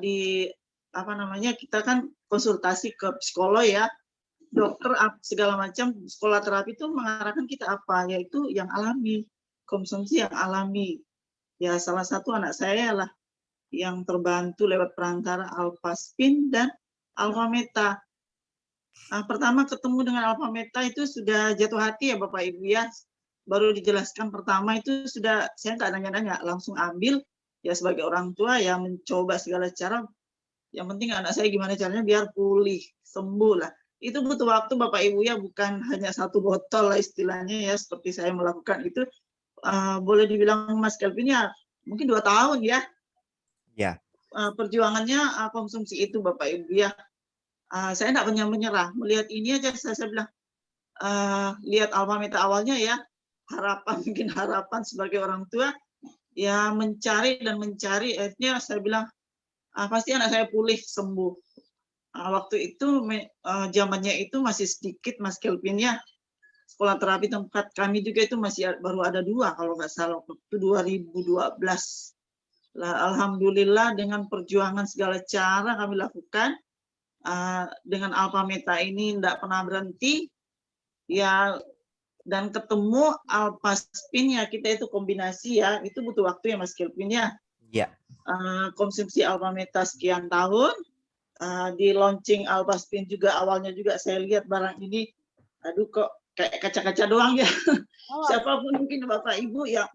kita kan konsultasi ke psikolog ya, dokter segala macam, sekolah terapi itu mengarahkan kita apa, yaitu yang alami, konsumsi yang alami. Ya salah satu anak saya lah yang terbantu lewat perantara Alphaspin dan Alphameta. Pertama ketemu dengan Alphameta itu sudah jatuh hati ya Bapak Ibu ya. Baru dijelaskan pertama itu sudah saya nggak nanya-nanya, langsung ambil ya sebagai orang tua yang mencoba segala cara. Yang penting anak saya gimana caranya biar pulih, sembuh lah. Itu butuh waktu Bapak Ibu ya, bukan hanya 1 botol lah istilahnya ya, seperti saya melakukan itu. Boleh dibilang Mas Kelvin ya, mungkin 2 tahun ya. Ya. Perjuangannya konsumsi itu Bapak Ibu ya. Saya nggak menyerah. Melihat ini aja saya bilang, lihat Alphameta awalnya ya, mungkin harapan sebagai orang tua, ya mencari, akhirnya saya bilang, pasti anak saya pulih, sembuh. Waktu itu zamannya itu masih sedikit Mas Kelvin ya. Sekolah terapi tempat kami juga itu masih baru ada 2 kalau nggak salah, waktu 2012. Lah, alhamdulillah dengan perjuangan segala cara kami lakukan, dengan Alphameta ini tidak pernah berhenti, ya, dan ketemu Alphaspin ya, kita itu kombinasi ya, itu butuh waktu ya Mas Kelvin ya. Iya. Konsumsi Alphameta sekian tahun, di launching Alphaspin juga awalnya juga saya lihat barang ini, aduh kok kayak kaca-kaca doang ya. Siapapun mungkin Bapak Ibu yang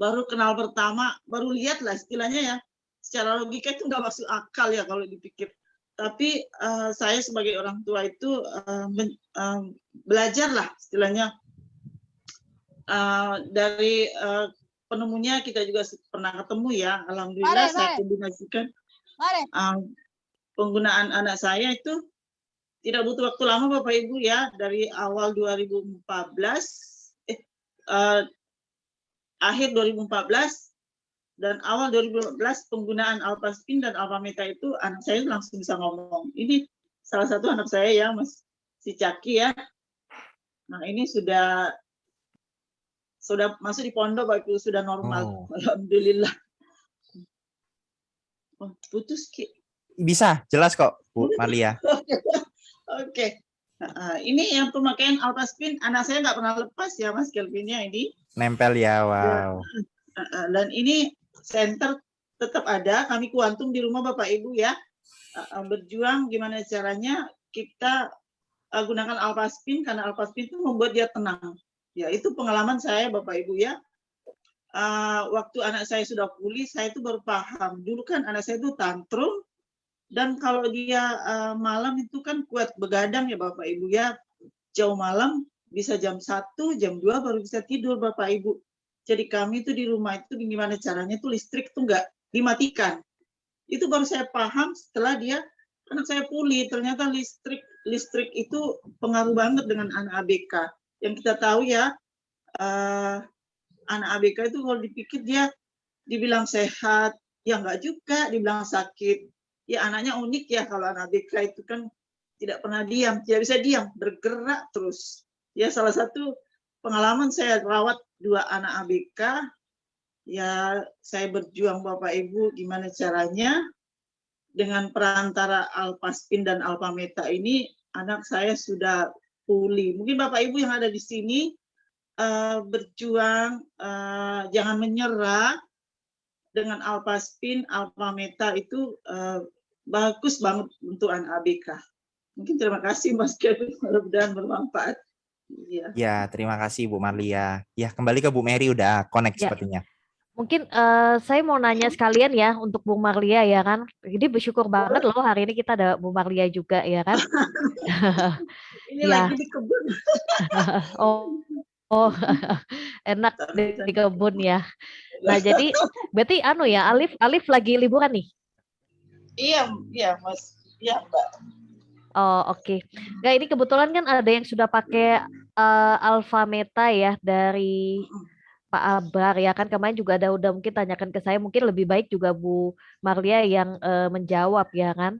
baru kenal pertama, baru lihat lah istilahnya ya, secara logika itu nggak masuk akal ya kalau dipikir. Tapi saya sebagai orang tua itu belajar lah istilahnya, dari penemunya kita juga pernah ketemu ya, alhamdulillah saya kombinasikan. Penggunaan anak saya itu tidak butuh waktu lama Bapak Ibu ya, dari awal 2014, akhir 2014 dan awal 2015 penggunaan Alphaspin dan Alphameta itu anak saya langsung bisa ngomong. Ini salah satu anak saya ya, Mas si Caki ya. Nah ini sudah masuk di pondok Bapak Ibu, sudah normal. Alhamdulillah. Putus Ki. Bisa, jelas kok Bu Marlia. Oke. Ini yang pemakaian Alphaspin anak saya nggak pernah lepas ya Mas Kelvinnya ini. Nempel ya, wow. Dan ini center tetap ada, kami kuantum di rumah Bapak Ibu ya. Berjuang gimana caranya kita gunakan Alphaspin, karena Alphaspin itu membuat dia tenang. Ya itu pengalaman saya Bapak Ibu ya. Waktu anak saya sudah pulih, saya itu baru paham. Dulu kan anak saya itu tantrum, dan kalau dia malam itu kan kuat begadang ya Bapak Ibu ya. Jauh malam, bisa jam 1, jam 2 baru bisa tidur Bapak Ibu. Jadi kami itu di rumah itu gimana caranya itu listrik itu nggak dimatikan. Itu baru saya paham setelah anak saya pulih. Ternyata listrik itu pengaruh banget dengan anak ABK. Yang kita tahu ya, anak ABK itu kalau dipikir dia dibilang sehat, ya nggak juga, dibilang sakit. Ya anaknya unik ya, kalau anak ABK itu kan tidak pernah diam, tidak bisa diam, bergerak terus. Ya salah satu pengalaman saya rawat 2 anak ABK, ya saya berjuang Bapak Ibu gimana caranya dengan perantara Alphaspin dan Alphameta ini anak saya sudah pulih. Mungkin Bapak Ibu yang ada di sini berjuang, jangan menyerah. Dengan Alphaspin, Alphameta itu bagus banget untuk anak ABK. Mungkin terima kasih Mas Kevin, mudah-mudahan bermanfaat. Ya, terima kasih Bu Marlia. Ya, kembali ke Bu Mary, udah connect sepertinya. Mungkin saya mau nanya sekalian ya untuk Bu Marlia ya kan. Jadi bersyukur banget loh hari ini kita ada Bu Marlia juga ya kan. Ini lagi di kebun. Oh, Oh, enak di kebun ya. Nah, jadi berarti ya, Alif lagi liburan nih. Iya, iya Mas. Iya Mbak. Oh, oke. Nggak, ini kebetulan kan ada yang sudah pakai Alpha Meta ya dari Pak Abar ya kan, kemarin juga ada udah mungkin tanyakan ke saya, mungkin lebih baik juga Bu Marlia yang menjawab ya kan.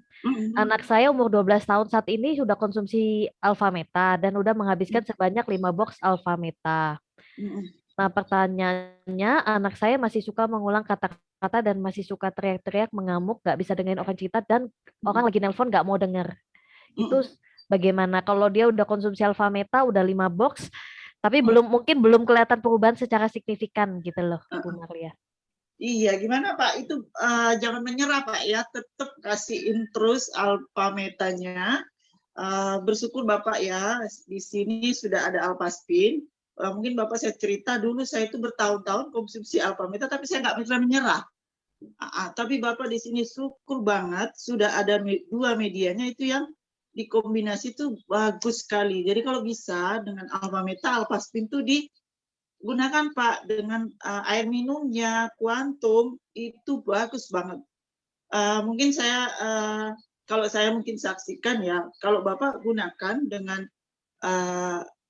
Anak saya umur 12 tahun saat ini sudah konsumsi Alpha Meta dan udah menghabiskan sebanyak 5 box Alpha Meta. Nah, pertanyaannya, anak saya masih suka mengulang kata-kata dan masih suka teriak-teriak, mengamuk, nggak bisa dengerin orang cerita, dan orang lagi nelpon nggak mau denger. Itu bagaimana? Kalau dia udah konsumsi Alpha Meta, udah 5 box, tapi mungkin belum kelihatan perubahan secara signifikan gitu loh, Bu Marlia. Iya, gimana Pak? Itu jangan menyerah Pak ya, tetap kasihin terus Alpha Metanya. Bersyukur Bapak ya, di sini sudah ada Alphaspin. Mungkin Bapak saya cerita dulu, saya itu bertahun-tahun konsumsi Alpha Meta, tapi saya nggak pernah menyerah. Tapi Bapak di sini syukur banget, sudah ada dua medianya itu yang dikombinasi itu bagus sekali. Jadi kalau bisa dengan Alpha Meta, Alphaspin itu digunakan Pak dengan air minumnya, Quantum, itu bagus banget. Mungkin saya kalau saya mungkin saksikan ya, kalau Bapak gunakan dengan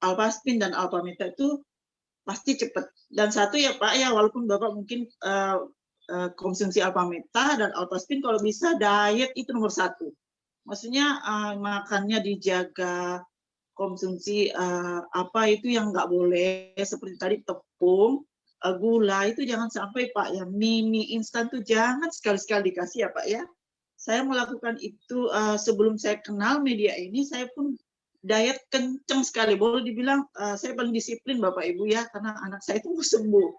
Alphaspin dan Alpha Meta itu pasti cepat. Dan satu ya Pak ya, walaupun Bapak mungkin konsumsi Alpha Meta dan Alphaspin, kalau bisa diet itu nomor satu. Maksudnya makannya dijaga, konsumsi apa itu yang nggak boleh, seperti tadi tepung, gula itu jangan sampai Pak ya, mie instan tuh jangan sekali-sekali dikasih ya Pak ya. Saya melakukan itu sebelum saya kenal media ini, saya pun diet kenceng sekali, boleh dibilang saya paling disiplin Bapak Ibu ya, karena anak saya itu mau sembuh.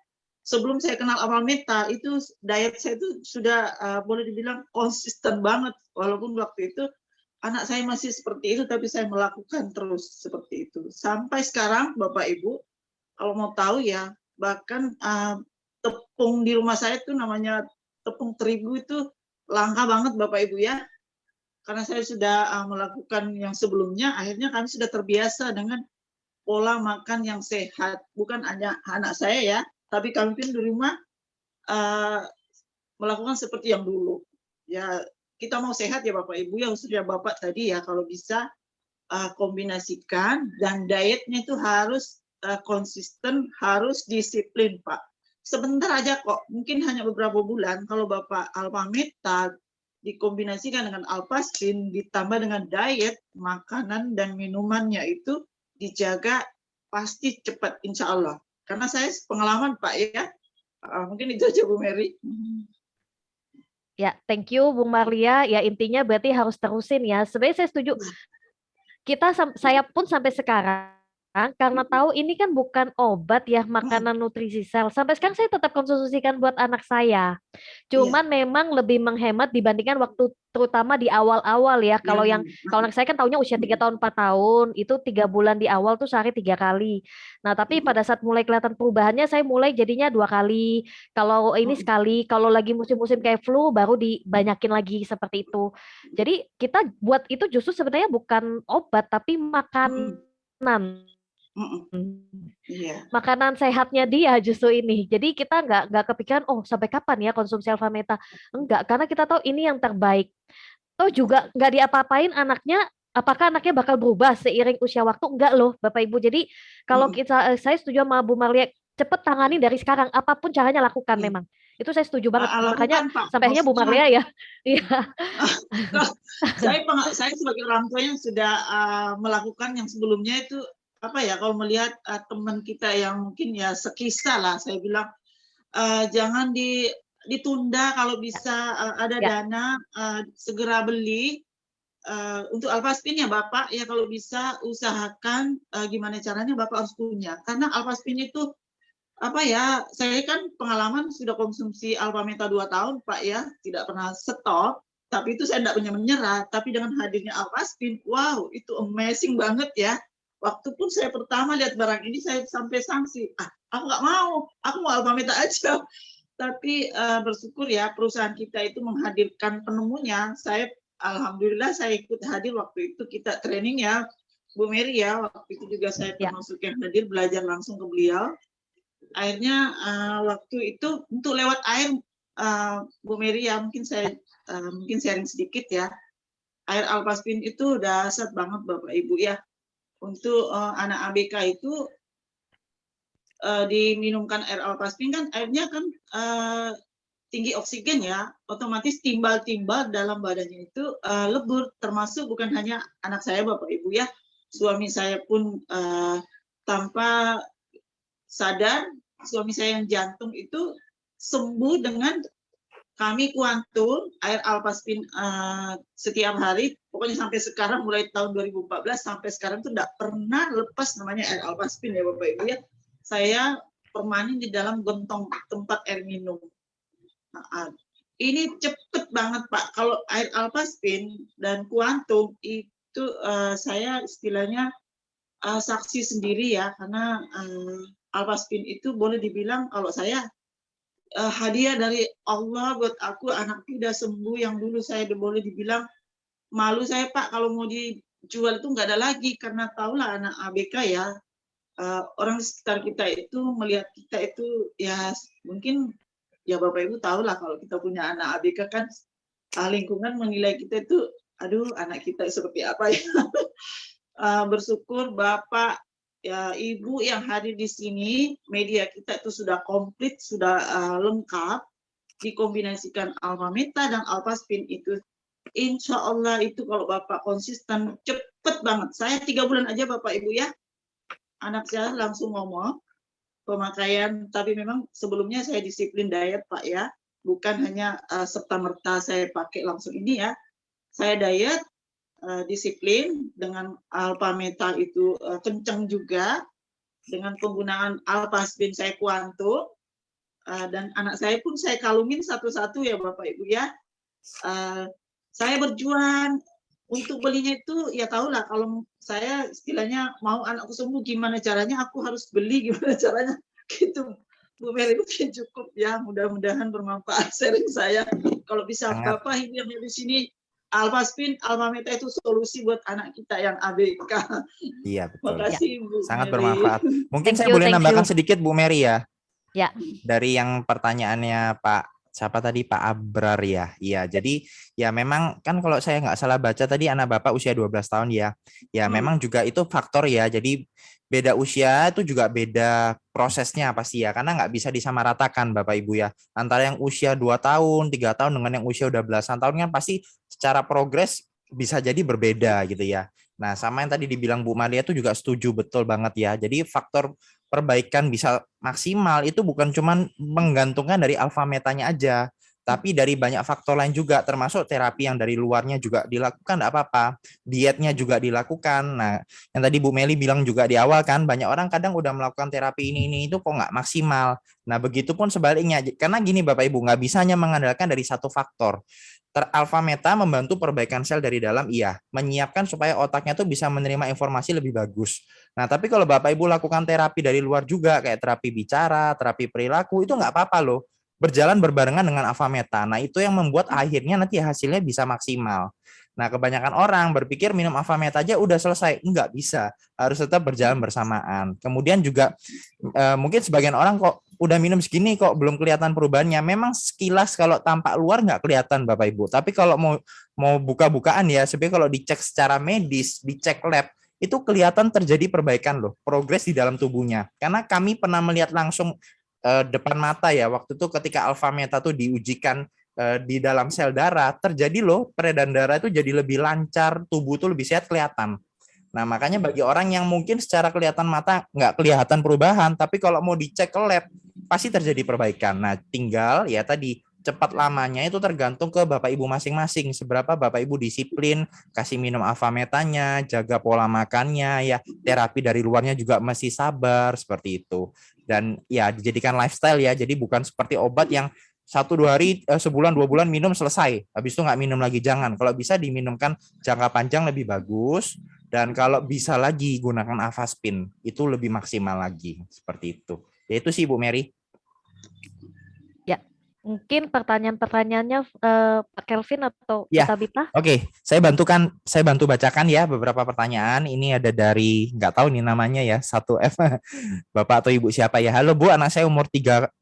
Sebelum saya kenal Alpha Meta itu diet saya itu sudah boleh dibilang konsisten banget, walaupun waktu itu anak saya masih seperti itu, tapi saya melakukan terus seperti itu sampai sekarang Bapak Ibu. Kalau mau tahu ya, bahkan tepung di rumah saya itu namanya tepung terigu itu langka banget Bapak Ibu ya, karena saya sudah melakukan yang sebelumnya, akhirnya kami sudah terbiasa dengan pola makan yang sehat. Bukan hanya anak saya ya, tapi kami pun di rumah melakukan seperti yang dulu. Ya, kita mau sehat ya Bapak Ibu ya, khususnya Bapak tadi ya, kalau bisa kombinasikan, dan dietnya itu harus konsisten, harus disiplin Pak. Sebentar aja kok, mungkin hanya beberapa bulan, kalau Bapak Alpha Meta dikombinasikan dengan Alphaspin, ditambah dengan diet, makanan dan minumannya itu dijaga, pasti cepat insya Allah. Karena saya pengalaman Pak ya, mungkin itu aja Bu Mary. Ya, thank you Bu Marlia. Ya, intinya berarti harus terusin ya. Sebenarnya saya setuju. Saya pun sampai sekarang karena tahu ini kan bukan obat ya, makanan nutrisi sel. Sampai sekarang saya tetap konsumsikan buat anak saya. Cuman memang lebih menghemat dibandingkan waktu terutama di awal-awal ya. Kalau anak saya kan tahunya usia 3 tahun 4 tahun, itu 3 bulan di awal tuh sehari 3 kali. Nah, tapi pada saat mulai kelihatan perubahannya, saya mulai jadinya 2 kali. Kalau ini sekali, kalau lagi musim-musim kayak flu baru dibanyakin lagi seperti itu. Jadi kita buat itu justru sebenarnya bukan obat tapi makanan. Makanan sehatnya dia justru ini. Jadi kita nggak kepikiran, oh sampai kapan ya konsumsi Alpha Meta. Enggak, karena kita tahu ini yang terbaik. Toh juga nggak diapa-apain anaknya, apakah anaknya bakal berubah seiring usia waktu? Enggak loh Bapak Ibu. Jadi kalau saya setuju sama Bu Marlia, cepet tangani dari sekarang, apapun caranya lakukan memang. Itu saya setuju banget. Makanya sampai akhirnya Bu Marlia ya. Iya. Saya sebagai orang tua yang sudah melakukan yang sebelumnya itu, apa ya, kalau melihat teman kita yang mungkin ya sekisah lah, saya bilang jangan ditunda, kalau bisa ada dana segera beli untuk Alphaspin ya Bapak ya, kalau bisa usahakan gimana caranya Bapak harus punya, karena Alphaspin itu apa ya, saya kan pengalaman sudah konsumsi Alpha Meta 2 tahun Pak ya, tidak pernah stop, tapi itu saya tidak punya menyerah, tapi dengan hadirnya Alphaspin, wow itu amazing banget ya. Waktu pun saya pertama lihat barang ini, saya sampai sanksi, aku nggak mau, aku mau Alpha Meta aja. Tapi bersyukur ya perusahaan kita itu menghadirkan penemunya. Alhamdulillah saya ikut hadir waktu itu, kita training ya, Bu Mary ya, waktu itu juga saya Ya. termasuk yang hadir belajar langsung ke beliau. Akhirnya waktu itu untuk lewat air, Bu Mary ya, mungkin saya mungkin sharing sedikit ya. Air Alpaspin itu dahsyat banget Bapak Ibu ya. Untuk anak ABK itu diminumkan air Alpaspin kan airnya kan tinggi oksigen ya, otomatis timbal-timbal dalam badannya itu lebur, termasuk bukan hanya anak saya Bapak Ibu ya, suami saya pun tanpa sadar, suami saya yang jantung itu sembuh dengan kami kuantum air Alpaspin setiap hari, pokoknya sampai sekarang mulai tahun 2014 sampai sekarang tuh tidak pernah lepas namanya air Alpaspin ya Bapak Ibu ya. Saya permanen di dalam gentong tempat air minum. Nah, ini cepet banget Pak. Kalau air Alpaspin dan kuantum itu saya istilahnya saksi sendiri ya, karena Alpaspin itu boleh dibilang kalau saya hadiah dari Allah buat aku, anakku udah sembuh yang dulu saya boleh dibilang malu saya Pak kalau mau dijual itu nggak ada lagi, karena tahulah anak ABK ya, orang di sekitar kita itu melihat kita itu ya mungkin ya Bapak Ibu tahu lah kalau kita punya anak ABK kan lingkungan menilai kita itu aduh anak kita seperti apa ya. Bersyukur Bapak ya Ibu yang hadir di sini, media kita itu sudah komplit, sudah lengkap, dikombinasikan Alpha Meta dan Alpaspin itu insya Allah itu kalau Bapak konsisten cepet banget. Saya 3 bulan aja Bapak Ibu ya, anak saya langsung ngomong pemakaian, tapi memang sebelumnya saya disiplin diet Pak ya, bukan hanya serta-merta saya pakai langsung ini ya, saya diet, disiplin dengan Alpha Meta itu kenceng juga, dengan penggunaan Alpaspin saya kuantum, dan anak saya pun saya kalungin satu-satu ya Bapak Ibu ya. Saya berjuang untuk belinya itu ya tahulah kalau saya istilahnya mau anakku sembuh gimana caranya, aku harus beli gimana caranya gitu. Bu Mary mungkin cukup ya, mudah-mudahan bermanfaat sharing saya. Kalau bisa Bapak Ibu yang di sini, Alpaspin, Alpha Meta itu solusi buat anak kita yang ABK. Iya betul. Makasih Bu Sangat Mary. bermanfaat. Mungkin saya you, boleh thank nambahkan you. sedikit Bu Mary ya. Ya. Dari yang pertanyaannya Pak siapa tadi, Pak Abrar ya. Iya, jadi ya memang kan kalau saya nggak salah baca tadi anak Bapak usia 12 tahun ya. Ya memang juga itu faktor ya. Jadi beda usia itu juga beda prosesnya pasti ya. Karena nggak bisa disamaratakan Bapak Ibu ya. Antara yang usia 2 tahun, 3 tahun dengan yang usia udah belasan tahun kan pasti secara progres bisa jadi berbeda gitu ya. Nah, sama yang tadi dibilang Bu Maria itu juga setuju betul banget ya. Jadi faktor perbaikan bisa maksimal itu bukan cuma menggantungkan dari alfa metanya aja, tapi dari banyak faktor lain juga, termasuk terapi yang dari luarnya juga dilakukan, enggak apa-apa, dietnya juga dilakukan. Nah, yang tadi Bu Meli bilang juga di awal kan, banyak orang kadang udah melakukan terapi ini itu kok nggak maksimal. Nah, begitupun sebaliknya, karena gini Bapak Ibu, nggak bisa hanya mengandalkan dari satu faktor. Alpha Meta membantu perbaikan sel dari dalam, iya, menyiapkan supaya otaknya tuh bisa menerima informasi lebih bagus. Nah, tapi kalau Bapak Ibu lakukan terapi dari luar juga, kayak terapi bicara, terapi perilaku, itu nggak apa-apa loh. Berjalan berbarengan dengan Alpha Meta. Nah, itu yang membuat akhirnya nanti hasilnya bisa maksimal. Nah, kebanyakan orang berpikir minum Alpha Meta aja udah selesai. Enggak bisa. Harus tetap berjalan bersamaan. Kemudian juga mungkin sebagian orang kok udah minum segini kok belum kelihatan perubahannya. Memang sekilas kalau tampak luar nggak kelihatan Bapak Ibu. Tapi kalau mau buka-bukaan ya, sebenarnya kalau dicek secara medis, dicek lab, itu kelihatan terjadi perbaikan loh, progres di dalam tubuhnya. Karena kami pernah melihat langsung depan mata ya, waktu itu ketika Alpha Meta tuh diujikan di dalam sel darah, terjadi loh peredaran darah itu jadi lebih lancar, tubuh tuh lebih sehat kelihatan. Nah, makanya bagi orang yang mungkin secara kelihatan mata nggak kelihatan perubahan, tapi kalau mau dicek ke lab, pasti terjadi perbaikan. Nah, tinggal ya tadi, cepat lamanya itu tergantung ke Bapak Ibu masing-masing. Seberapa Bapak Ibu disiplin, kasih minum Alpha Metanya, jaga pola makannya, ya terapi dari luarnya juga masih sabar, seperti itu. Dan ya dijadikan lifestyle ya, jadi bukan seperti obat yang 1-2 hari, sebulan 2 bulan minum selesai, habis itu nggak minum lagi, jangan. Kalau bisa diminumkan jangka panjang lebih bagus. Dan kalau bisa lagi gunakan Alpaspin, itu lebih maksimal lagi, seperti itu. Ya itu sih Bu Mary. Ya, Mungkin pertanyaan-pertanyaannya Pak Kelvin atau Bu Ya, Tabita? oke. Saya bantu bacakan ya beberapa pertanyaan. Ini ada dari nggak tahu nih namanya ya, 1F. Bapak atau Ibu siapa ya? Halo Bu, anak saya umur 3,3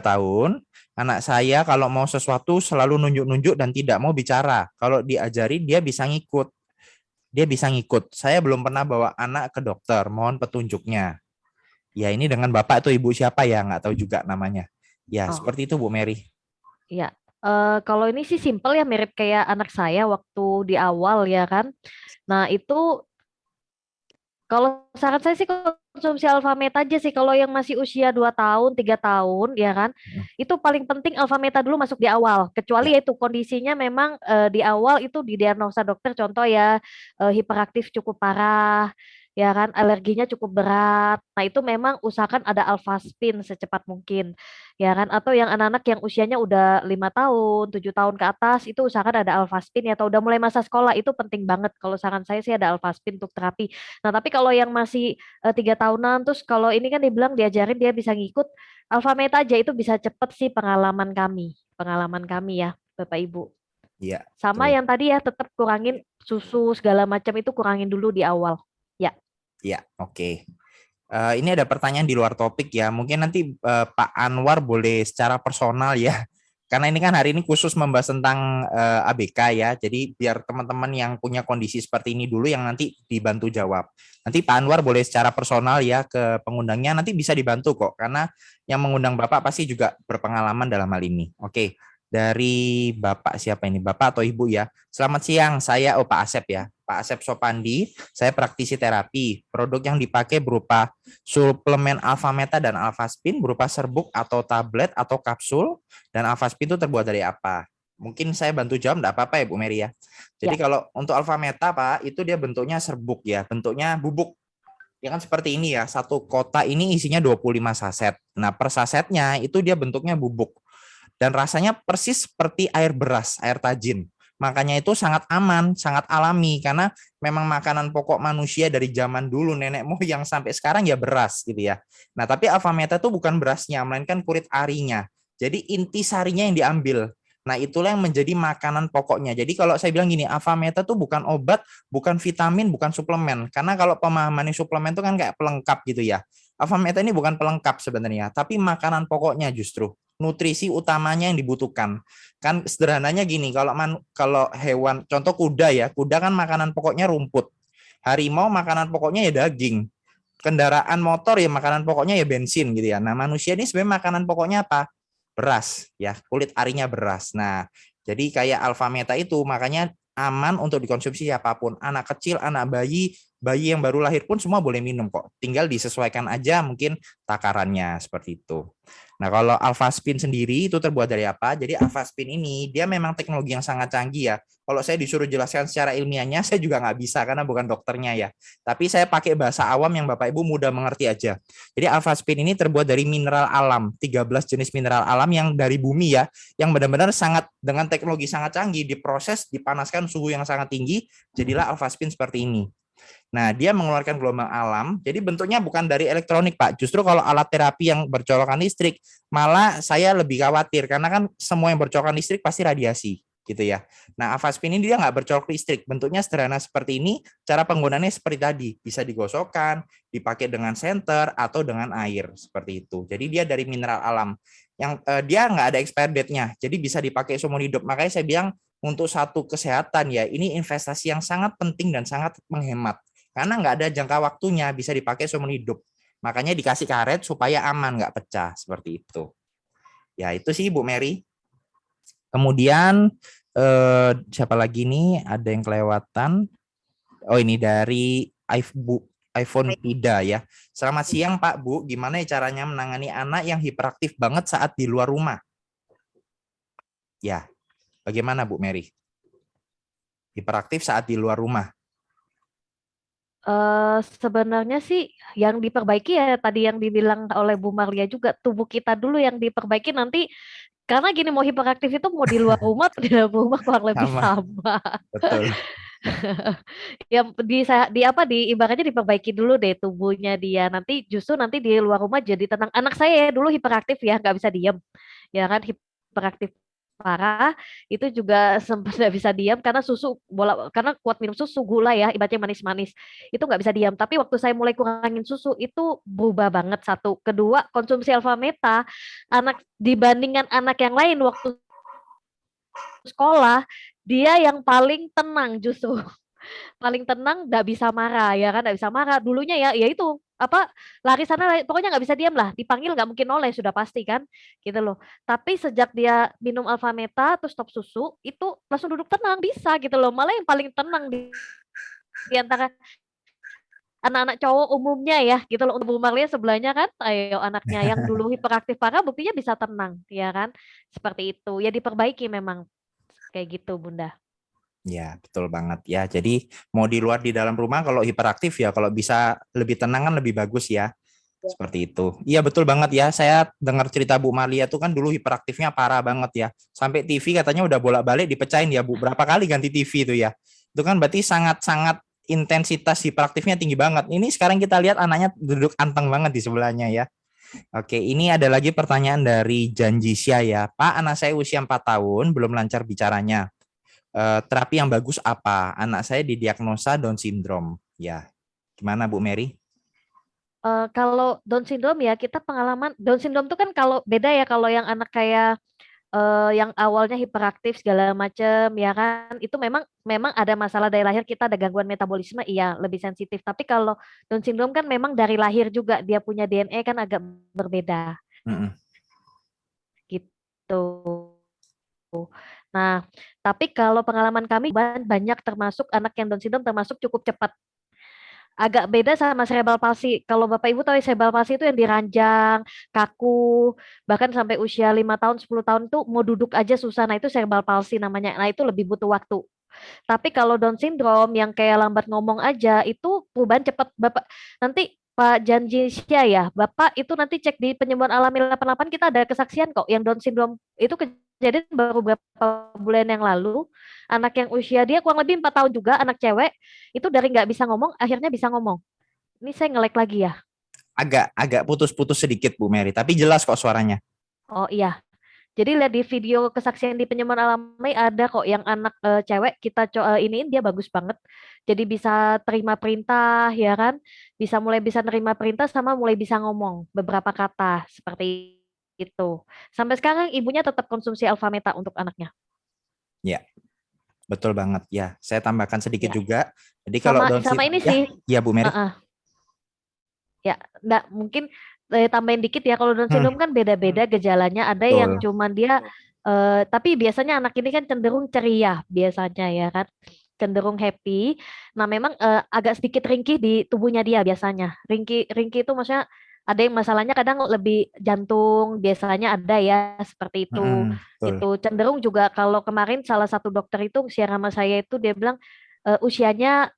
tahun. Anak saya kalau mau sesuatu selalu nunjuk-nunjuk dan tidak mau bicara. Kalau diajari dia bisa ngikut. Dia bisa ngikut. Saya belum pernah bawa anak ke dokter. Mohon petunjuknya. Ya, ini dengan Bapak atau Ibu siapa ya? Nggak tahu juga namanya. Ya, Oh, seperti itu Bu Mary. ya. Kalau ini sih simpel ya, mirip kayak anak saya waktu di awal ya kan. Nah, itu kalau saran saya sih konsumsi Alfameta aja sih. Kalau yang masih usia 2 tahun, 3 tahun ya kan. Itu paling penting Alfameta dulu masuk di awal. Ya, Kecuali ya itu kondisinya memang di awal itu didiagnosa dokter, contoh ya hiperaktif cukup parah, ya kan, alerginya cukup berat. Nah, itu memang usahakan ada Alfaspin secepat mungkin. Ya kan, atau yang anak-anak yang usianya udah 5 tahun, 7 tahun ke atas itu usahakan ada Alfaspin ya, atau udah mulai masa sekolah itu penting banget. Kalau saran saya sih ada Alfaspin untuk terapi. Nah, tapi kalau yang masih 3 tahunan, terus kalau ini kan dibilang diajarin dia bisa ngikut, Alfameta aja itu bisa cepet sih pengalaman kami ya, Bapak Ibu. iya, Sama betul. yang tadi ya, tetap kurangin susu segala macam itu kurangin dulu di awal. Ya, Iya, oke. Ini ada pertanyaan di luar topik ya. Mungkin nanti Pak Anwar boleh secara personal ya. Karena ini kan hari ini khusus membahas tentang ABK ya. Jadi biar teman-teman yang punya kondisi seperti ini dulu yang nanti dibantu jawab. Nanti Pak Anwar boleh secara personal ya ke pengundangnya. Nanti bisa dibantu kok. Karena yang mengundang Bapak pasti juga berpengalaman dalam hal ini. Oke. Dari Bapak siapa ini? Bapak atau Ibu ya? Selamat siang, saya Pak Asep ya. Pak Asep Sopandi, saya praktisi terapi. Produk yang dipakai berupa suplemen Alfameta dan Alfaspin berupa serbuk atau tablet atau kapsul, dan Alfaspin itu terbuat dari apa? Mungkin saya bantu jawab, enggak apa-apa ya Bu Mary ya. Jadi ya, kalau untuk Alfameta Pak, itu dia bentuknya serbuk ya, bentuknya bubuk. Ya kan seperti ini ya, satu kotak ini isinya 25 saset. Nah, per sasetnya itu dia bentuknya bubuk. Dan rasanya persis seperti air beras, air tajin. Makanya itu sangat aman, sangat alami karena memang makanan pokok manusia dari zaman dulu nenek moyang sampai sekarang ya beras gitu ya. Nah, tapi Alfameta itu bukan berasnya, melainkan kulit arinya. Jadi inti sarinya yang diambil. Nah, itulah yang menjadi makanan pokoknya. Jadi kalau saya bilang gini, Alfameta itu bukan obat, bukan vitamin, bukan suplemen. Karena kalau pemahaman suplemen itu kan kayak pelengkap gitu ya. Alfameta ini bukan pelengkap sebenarnya, tapi makanan pokoknya justru nutrisi utamanya yang dibutuhkan. Kan sederhananya gini, kalau hewan, contoh kuda ya, kuda kan makanan pokoknya rumput. Harimau makanan pokoknya ya daging. Kendaraan motor ya makanan pokoknya ya bensin gitu ya. Nah, manusia ini sebenarnya makanan pokoknya apa? Beras ya, kulit arinya beras. Nah, jadi kayak Alfameta itu makanya aman untuk dikonsumsi siapapun, anak kecil, anak bayi, bayi yang baru lahir pun semua boleh minum kok. Tinggal disesuaikan aja mungkin takarannya seperti itu. Nah, kalau Alfaspin sendiri itu terbuat dari apa? Jadi Alfaspin ini dia memang teknologi yang sangat canggih ya. Kalau saya disuruh jelaskan secara ilmiahnya, saya juga nggak bisa karena bukan dokternya ya. Tapi saya pakai bahasa awam yang Bapak Ibu mudah mengerti aja. Jadi Alfaspin ini terbuat dari mineral alam, 13 jenis mineral alam yang dari bumi ya, yang benar-benar sangat dengan teknologi sangat canggih, diproses, dipanaskan suhu yang sangat tinggi, jadilah Alfaspin seperti ini. Nah, dia mengeluarkan gelombang alam, jadi bentuknya bukan dari elektronik, Pak. Justru kalau alat terapi yang bercolokan listrik, malah saya lebih khawatir, karena kan semua yang bercolokan listrik pasti radiasi, gitu ya. Nah, Alfaspin ini dia nggak bercolok listrik, bentuknya sederhana seperti ini, cara penggunaannya seperti tadi, bisa digosokkan, dipakai dengan senter, atau dengan air, seperti itu. Jadi dia dari mineral alam, yang dia nggak ada expired date-nya, jadi bisa dipakai seumur hidup. Makanya saya bilang, untuk satu kesehatan ya, ini investasi yang sangat penting dan sangat menghemat. Karena nggak ada jangka waktunya, bisa dipakai seumur hidup. Makanya dikasih karet supaya aman, nggak pecah, seperti itu. Ya, itu sih Bu Mary. Kemudian, siapa lagi nih? Ada yang kelewatan. Oh, ini dari iPhone Pida ya. Selamat siang Pak, Bu. Gimana ya caranya menangani anak yang hiperaktif banget saat di luar rumah? Ya, bagaimana Bu Mary? Hiperaktif saat di luar rumah. Sebenarnya sih yang diperbaiki ya tadi yang dibilang oleh Bu Maria juga, tubuh kita dulu yang diperbaiki nanti, karena gini, mau hiperaktif itu mau di luar rumah atau di dalam rumah kurang lebih Sama, sama. betul. Ya di apa ibaratnya diperbaiki dulu deh tubuhnya dia. Nanti justru nanti di luar rumah jadi tenang. Anak saya ya dulu hiperaktif ya, nggak bisa diam. Ya kan hiperaktif parah itu juga sempat nggak bisa diam karena karena kuat minum susu gula ya ibaratnya manis-manis itu nggak bisa diam, tapi waktu saya mulai kurangin susu itu berubah banget. Satu, kedua, konsumsi alfa meta anak dibandingkan anak yang lain waktu sekolah dia yang paling tenang justru. Paling tenang, nggak bisa marah ya kan, nggak bisa marah dulunya ya itu apa, lari sana pokoknya nggak bisa diam lah, dipanggil nggak mungkin oleh sudah pasti kan gitu loh. Tapi sejak dia minum alfa meta terus stop susu itu langsung duduk tenang bisa gitu loh, malah yang paling tenang di antara anak-anak cowok umumnya ya gitu loh. Untuk Bu Marlia sebelahnya kan ayo anaknya yang dulu hiperaktif parah buktinya bisa tenang ya kan, seperti itu ya, diperbaiki memang kayak gitu Bunda. Ya, betul banget ya. Jadi mau di luar di dalam rumah kalau hiperaktif ya kalau bisa lebih tenang kan lebih bagus ya. Seperti itu. Iya betul banget ya. Saya dengar cerita Bu Marlia tuh kan dulu hiperaktifnya parah banget ya. Sampai TV katanya udah bolak-balik dipecahin ya Bu. Berapa kali ganti TV itu ya. Itu kan berarti sangat-sangat intensitas hiperaktifnya tinggi banget. Ini sekarang kita lihat anaknya duduk anteng banget di sebelahnya ya. Oke, ini ada lagi pertanyaan dari Janjisya ya. Pak, anak saya usia 4 tahun, belum lancar bicaranya. Terapi yang bagus apa? Anak saya didiagnosa Down syndrome. Ya, gimana Bu Mary? Kalau Down syndrome ya kita pengalaman Down syndrome itu kan kalau beda ya, kalau yang anak kayak yang awalnya hiperaktif segala macam ya kan itu memang ada masalah dari lahir, kita ada gangguan metabolisme iya lebih sensitif. Tapi kalau Down syndrome kan memang dari lahir juga dia punya DNA kan agak berbeda gitu. Nah, tapi kalau pengalaman kami banyak termasuk anak yang Down syndrome termasuk cukup cepat. Agak beda sama cerebral palsy. Kalau Bapak Ibu tahu cerebral palsy itu yang diranjang, kaku, bahkan sampai usia 5 tahun, 10 tahun tuh mau duduk aja susah. Nah, itu cerebral palsy namanya. Nah, itu lebih butuh waktu. Tapi kalau Down syndrome yang kayak lambat ngomong aja itu perubahan cepat. Bapak nanti Pak Janjisya ya, Bapak itu nanti cek di penyembuhan alami 88 kita ada kesaksian kok yang Down syndrome itu kejadian baru beberapa bulan yang lalu. Anak yang usia dia kurang lebih 4 tahun juga, anak cewek, itu dari nggak bisa ngomong akhirnya bisa ngomong. Ini saya nge-lag lagi ya. Agak putus-putus sedikit Bu Mary, tapi jelas kok suaranya. Oh iya. Jadi lihat di video kesaksian di penyembuhan alami ada kok yang anak cewek kita iniin dia bagus banget. Jadi bisa terima perintah ya kan, mulai bisa nerima perintah sama mulai bisa ngomong beberapa kata seperti itu. Sampai sekarang ibunya tetap konsumsi alfa meta untuk anaknya. Ya, betul banget ya. Saya tambahkan sedikit Ya. juga. Jadi kalau Sama ini sih. Ya Bu Mary. Ya, enggak mungkin tambahin dikit ya, kalau Down syndrome kan beda-beda gejalanya. Ada Betul. yang cuman dia tapi biasanya anak ini kan cenderung ceria biasanya ya kan. Cenderung happy. Nah, memang agak sedikit ringkih di tubuhnya dia biasanya. Ringkih itu maksudnya ada yang masalahnya kadang lebih jantung, biasanya ada ya seperti itu. Itu cenderung juga kalau kemarin salah satu dokter itu share sama saya itu dia bilang usianya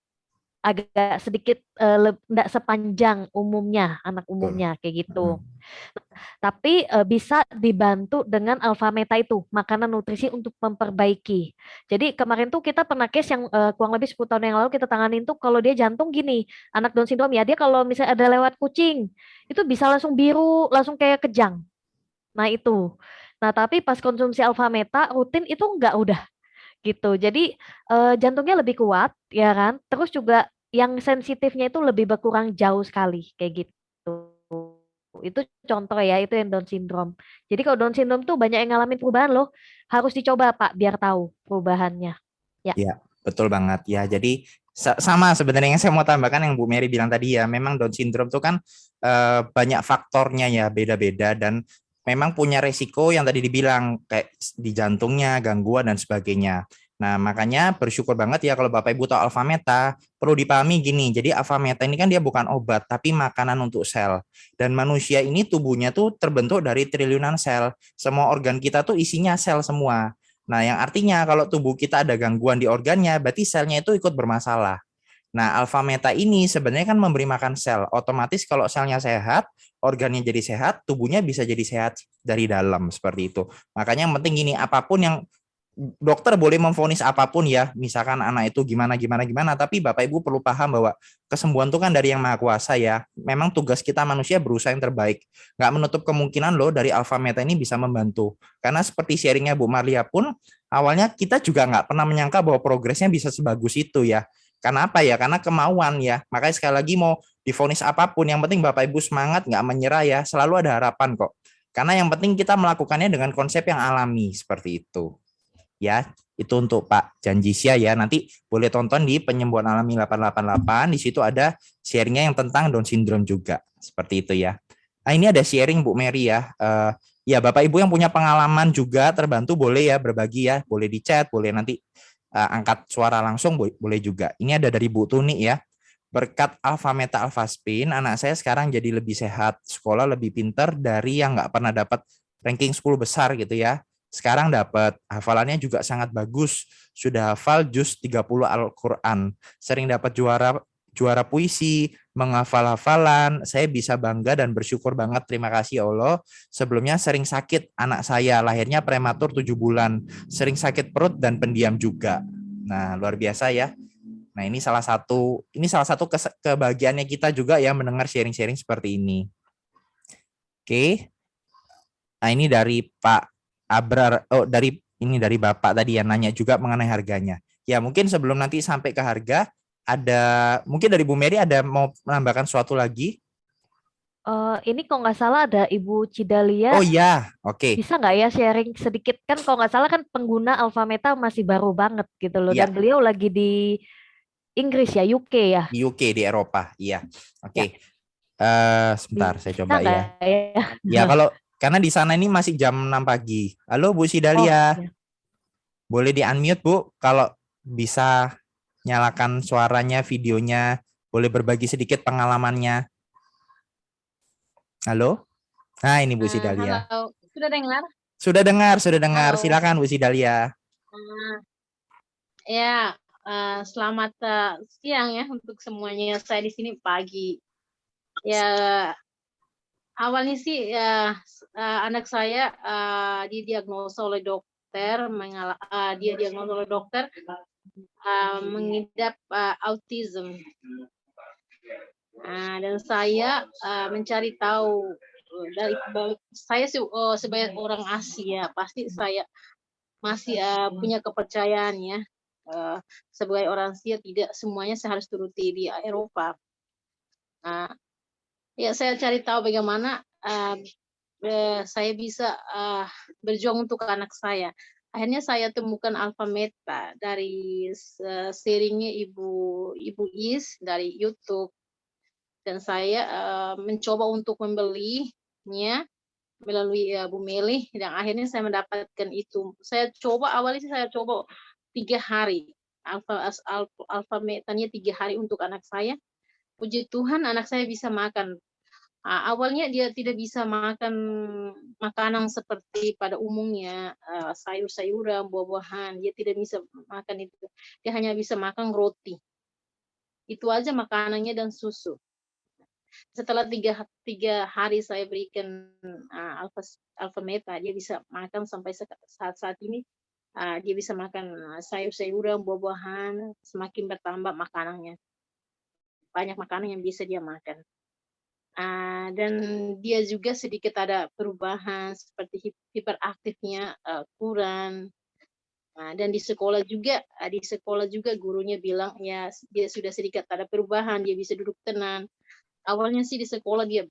agak sedikit enggak sepanjang umumnya, anak umumnya kayak gitu. Tapi bisa dibantu dengan alfa meta itu, makanan nutrisi untuk memperbaiki. Jadi kemarin tuh kita pernah case yang kurang lebih 10 tahun yang lalu kita tanganin tuh, kalau dia jantung gini, anak Down syndrome ya, dia kalau misalnya ada lewat kucing, itu bisa langsung biru, langsung kayak kejang. Nah itu. Nah tapi pas konsumsi alfa meta rutin itu enggak udah gitu. Jadi jantungnya lebih kuat ya kan. Terus juga yang sensitifnya itu lebih berkurang jauh sekali kayak gitu. Itu contoh ya, itu yang Down syndrome. Jadi kalau Down syndrome tuh banyak yang ngalamin perubahan loh. Harus dicoba Pak biar tahu perubahannya. Ya. Ya, betul banget ya. Jadi sama sebenarnya yang saya mau tambahkan yang Bu Mary bilang tadi ya, memang Down syndrome itu kan banyak faktornya ya, beda-beda dan memang punya resiko yang tadi dibilang kayak di jantungnya, gangguan dan sebagainya. Nah, makanya bersyukur banget ya kalau Bapak Ibu tahu alfa meta, perlu dipahami gini. Jadi alfa meta ini kan dia bukan obat tapi makanan untuk sel. Dan manusia ini tubuhnya tuh terbentuk dari triliunan sel. Semua organ kita tuh isinya sel semua. Nah, yang artinya kalau tubuh kita ada gangguan di organnya, berarti selnya itu ikut bermasalah. Nah, alfa meta ini sebenarnya kan memberi makan sel. Otomatis kalau selnya sehat, organnya jadi sehat, tubuhnya bisa jadi sehat dari dalam seperti itu. Makanya yang penting gini, apapun yang dokter boleh memvonis apapun ya, misalkan anak itu gimana, tapi Bapak Ibu perlu paham bahwa kesembuhan itu kan dari Yang Maha Kuasa ya. Memang tugas kita manusia berusaha yang terbaik. Nggak menutup kemungkinan loh dari Alpha Meta ini bisa membantu. Karena seperti sharingnya Bu Marlia pun, awalnya kita juga nggak pernah menyangka bahwa progresnya bisa sebagus itu ya. Karena apa ya? Karena kemauan ya. Makanya sekali lagi mau divonis apapun, yang penting Bapak Ibu semangat, nggak menyerah ya. Selalu ada harapan kok. Karena yang penting kita melakukannya dengan konsep yang alami seperti itu. Ya, itu untuk Pak Janjisya ya. Nanti boleh tonton di Penyembuhan Alami 888. Di situ ada sharingnya yang tentang Down syndrome juga. Seperti itu ya. Nah, ini ada sharing Bu Mary ya. Ya, Bapak Ibu yang punya pengalaman juga terbantu boleh ya berbagi ya. Boleh di chat, boleh nanti angkat suara langsung boleh juga. Ini ada dari Bu Tuni ya. Berkat Alpha Meta Alpha Spin, anak saya sekarang jadi lebih sehat, sekolah lebih pintar dari yang nggak pernah dapat ranking 10 besar gitu ya. Sekarang dapat, hafalannya juga sangat bagus, sudah hafal juz 30 Al-Quran, sering dapat juara puisi, menghafal hafalan, saya bisa bangga dan bersyukur banget, terima kasih ya Allah. Sebelumnya sering sakit, anak saya lahirnya prematur 7 bulan, sering sakit perut dan pendiam juga. Nah, luar biasa ya. Nah, ini salah satu kebahagiaannya kita juga ya mendengar sharing-sharing seperti ini. Oke. Nah, ini dari Pak Abrar, dari Bapak tadi yang nanya juga mengenai harganya. Ya, mungkin sebelum nanti sampai ke harga, mungkin dari Bu Mary ada mau menambahkan sesuatu lagi? Ini kok nggak salah ada Ibu Cidalia. Oh iya, oke. Bisa nggak ya sharing sedikit? Kan kalau nggak salah kan pengguna Alpha Meta masih baru banget gitu loh. Iya. Dan beliau lagi di Inggris ya, UK ya. Di UK, di Eropa, iya. Oke. Sebentar, saya Bisa coba nggak ya. ya? Ya, karena di sana ini masih jam 6 pagi. Halo Bu Oh, Sidalia. ya. Boleh di-unmute, Bu, kalau bisa nyalakan suaranya, videonya, boleh berbagi sedikit pengalamannya. Halo? Nah, ini Bu Sidalia. Halo, sudah dengar? Sudah dengar. Halo. Silakan Bu Sidalia. Ya, selamat siang ya untuk semuanya. Saya di sini pagi. Ya, awalnya sih anak saya didiagnosa oleh dokter, mengidap autism. Dan saya mencari tahu saya sebagai orang Asia, pasti saya masih punya kepercayaan ya. Sebagai orang Asia tidak semuanya saya harus turuti di Eropa. Ya saya cari tahu bagaimana saya bisa berjuang untuk anak saya. Akhirnya saya temukan Alpha Meta dari sharingnya Ibu Is dari YouTube, dan saya mencoba untuk membelinya melalui Bu Meli, dan akhirnya saya mendapatkan itu. Awalnya saya coba 3 hari. Alpha Metanya 3 hari untuk anak saya. Puji Tuhan anak saya bisa makan. Awalnya dia tidak bisa makan makanan seperti pada umumnya, sayur-sayuran, buah-buahan. Dia tidak bisa makan itu. Dia hanya bisa makan roti. Itu aja makanannya dan susu. Setelah 3 hari saya berikan Alpha Meta, dia bisa makan sampai saat ini. Dia bisa makan sayur-sayuran, buah-buahan, semakin bertambah makanannya. Banyak makanan yang bisa dia makan. Dan dia juga sedikit ada perubahan seperti hiperaktifnya kurang. Dan di sekolah juga gurunya bilang ya dia sudah sedikit ada perubahan, dia bisa duduk tenang. Awalnya sih di sekolah dia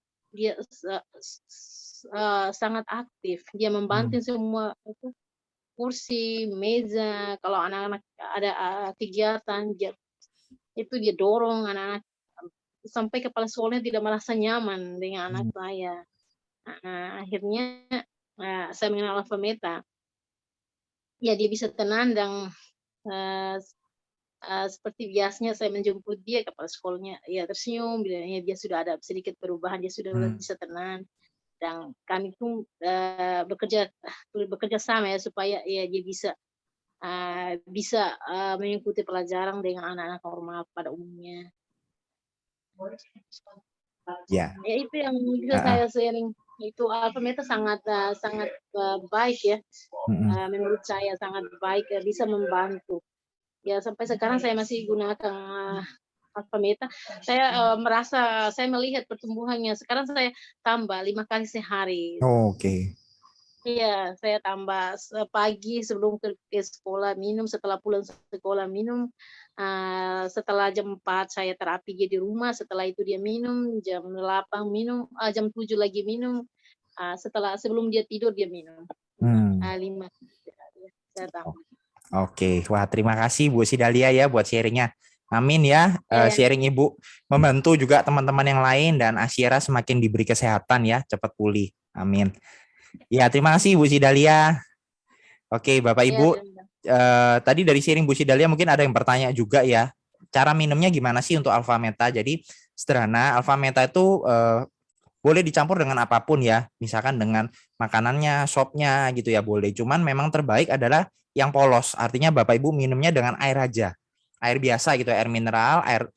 sangat aktif, dia membanting semua kursi, meja, kalau anak-anak ada kegiatan itu dia dorong anak-anak sampai kepala sekolahnya tidak merasa nyaman dengan anak saya. Akhirnya saya mengenal Alpha Meta. Ya dia bisa tenang dan seperti biasanya saya menjemput dia, kepala sekolahnya ya tersenyum, bilangnya dia sudah ada sedikit perubahan, dia sudah bisa tenang. Dan kami pun bekerja sama ya supaya ya dia bisa mengikuti pelajaran dengan anak-anak normal pada umumnya. Ya. Ya itu yang bisa saya sharing. itu alfa meta sangat sangat baik ya. Menurut saya sangat baik, bisa membantu. Ya sampai sekarang saya masih gunakan alfa meta. Saya merasa saya melihat pertumbuhannya. Sekarang saya tambah 5 kali sehari. Oke. Iya, saya tambah pagi sebelum ke sekolah minum, setelah pulang sekolah minum, setelah jam 4 saya terapi dia di rumah, setelah itu dia minum, jam 8 minum, jam 7 lagi minum, sebelum dia tidur dia minum. Hmm. 5 saya tambah. Oke, wah terima kasih Bu Sidalia ya buat sharingnya. Amin ya, sharing Ibu membantu juga teman-teman yang lain dan Asyira semakin diberi kesehatan ya, cepat pulih. Amin. Ya, terima kasih Bu Sidalia. Oke, Bapak Ibu, tadi dari sharing Bu Sidalia mungkin ada yang bertanya juga ya, cara minumnya gimana sih untuk alfa meta? Jadi sederhana, alfa meta itu boleh dicampur dengan apapun ya, misalkan dengan makanannya, sopnya gitu ya boleh. Cuman memang terbaik adalah yang polos, artinya Bapak Ibu minumnya dengan air aja, air biasa gitu, air mineral, air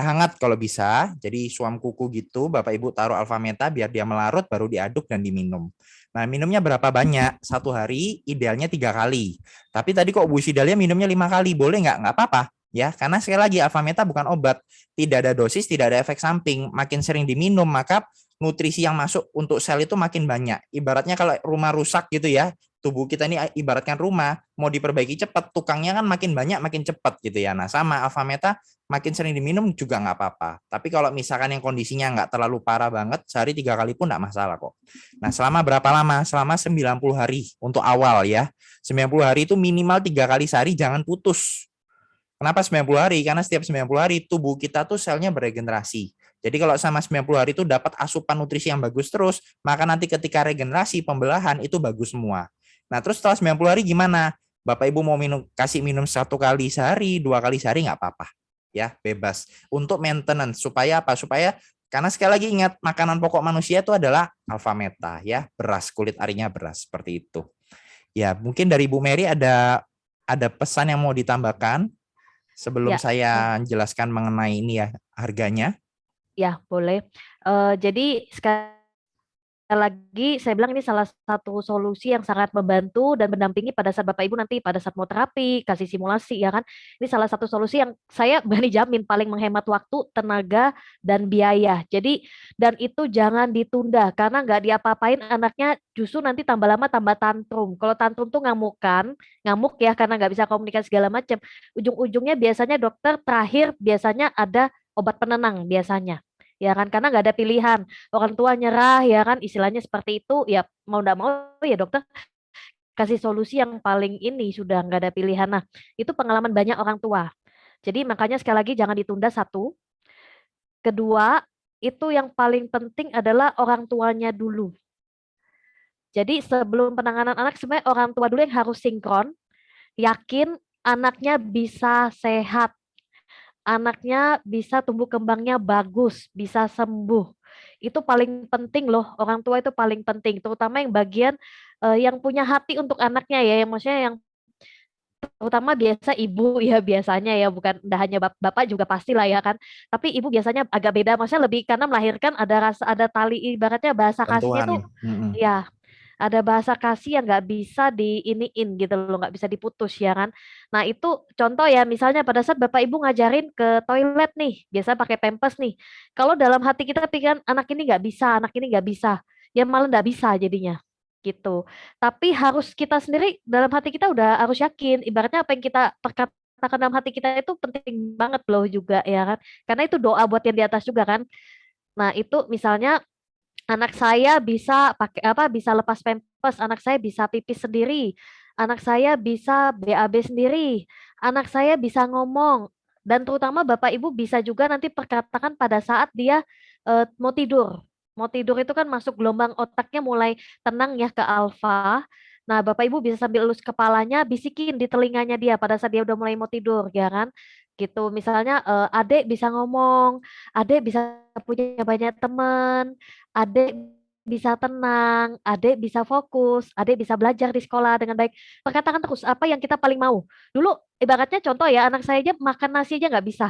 hangat kalau bisa. Jadi suam kuku gitu, Bapak Ibu taruh alfa meta biar dia melarut, baru diaduk dan diminum. Nah, minumnya berapa banyak? Satu hari idealnya 3 kali. Tapi tadi kok Bu Sidalia minumnya 5 kali, boleh nggak? Nggak apa-apa. Ya, karena sekali lagi alfa meta bukan obat, tidak ada dosis, tidak ada efek samping. Makin sering diminum, maka nutrisi yang masuk untuk sel itu makin banyak. Ibaratnya kalau rumah rusak gitu ya, tubuh kita ini ibaratkan rumah, mau diperbaiki cepat, tukangnya kan makin banyak, makin cepat gitu ya. Nah, sama alfa meta makin sering diminum juga nggak apa-apa. Tapi kalau misalkan yang kondisinya nggak terlalu parah banget, sehari 3 kali pun nggak masalah kok. Nah, selama berapa lama? Selama 90 hari untuk awal ya. 90 hari itu minimal 3 kali sehari, jangan putus. Kenapa 90 hari? Karena setiap 90 hari tubuh kita tuh selnya beregenerasi. Jadi kalau sama 90 hari itu dapat asupan nutrisi yang bagus terus, maka nanti ketika regenerasi, pembelahan itu bagus semua. Nah, terus setelah 90 hari gimana? Bapak Ibu mau kasih minum 1 kali sehari, 2 kali sehari nggak apa-apa. Ya, bebas. Untuk maintenance supaya apa? Supaya karena sekali lagi ingat makanan pokok manusia itu adalah alfa meta ya, beras, kulit arinya beras seperti itu. Ya, mungkin dari Bu Mary ada pesan yang mau ditambahkan sebelum saya jelaskan mengenai ini ya harganya. Ya, boleh. Jadi sekali lagi saya bilang ini salah satu solusi yang sangat membantu dan mendampingi pada saat Bapak Ibu nanti pada saat mau terapi, kasih simulasi ya kan. Ini salah satu solusi yang saya berani jamin paling menghemat waktu, tenaga, dan biaya. Jadi dan itu jangan ditunda karena nggak diapa-apain anaknya justru nanti tambah lama tambah tantrum. Kalau tantrum tuh ngamuk ya karena nggak bisa komunikasi segala macam. Ujung-ujungnya biasanya dokter terakhir biasanya ada obat penenang biasanya. Ya kan karena nggak ada pilihan, orang tua nyerah ya kan istilahnya seperti itu ya mau nggak mau ya dokter kasih solusi yang paling ini sudah nggak ada pilihan. Nah itu pengalaman banyak orang tua. Jadi makanya sekali lagi jangan ditunda satu. Kedua itu yang paling penting adalah orang tuanya dulu. Jadi sebelum penanganan anak sebenarnya orang tua dulu yang harus sinkron, yakin anaknya bisa sehat, anaknya bisa tumbuh kembangnya bagus, bisa sembuh. Itu paling penting loh, orang tua itu paling penting, terutama yang bagian yang punya hati untuk anaknya ya, yang maksudnya yang terutama biasa ibu ya biasanya ya, bukan enggak hanya bapak juga pastilah ya kan. Tapi ibu biasanya agak beda, maksudnya lebih karena melahirkan ada rasa ada tali ibaratnya bahasa kasihnya tuh Tentuan. ya ada bahasa kasih yang nggak bisa diiniin gitu loh, nggak bisa diputus ya kan. Nah itu contoh ya, misalnya pada saat bapak ibu ngajarin ke toilet nih, biasa pakai pampers nih. Kalau dalam hati kita pikiran anak ini nggak bisa, anak ini nggak bisa, ya malah nggak bisa jadinya gitu. Tapi harus kita sendiri dalam hati kita udah harus yakin, ibaratnya apa yang kita perkatakan dalam hati kita itu penting banget loh juga ya kan. Karena itu doa buat yang di atas juga kan. Nah itu misalnya anak saya bisa pakai apa bisa lepas pampers, anak saya bisa pipis sendiri, anak saya bisa BAB sendiri, anak saya bisa ngomong, dan terutama Bapak Ibu bisa juga nanti perkatakan pada saat dia mau tidur. Mau tidur itu kan masuk gelombang otaknya mulai tenang ya ke alfa. Nah, Bapak Ibu bisa sambil elus kepalanya, bisikin di telinganya dia pada saat dia udah mulai mau tidur, ya kan? Gitu. Misalnya adik bisa ngomong, adik bisa punya banyak teman, adik bisa tenang, adik bisa fokus, adik bisa belajar di sekolah dengan baik. Perkatakan terus apa yang kita paling mau. Dulu ibaratnya contoh ya, anak saya aja makan nasi aja nggak bisa.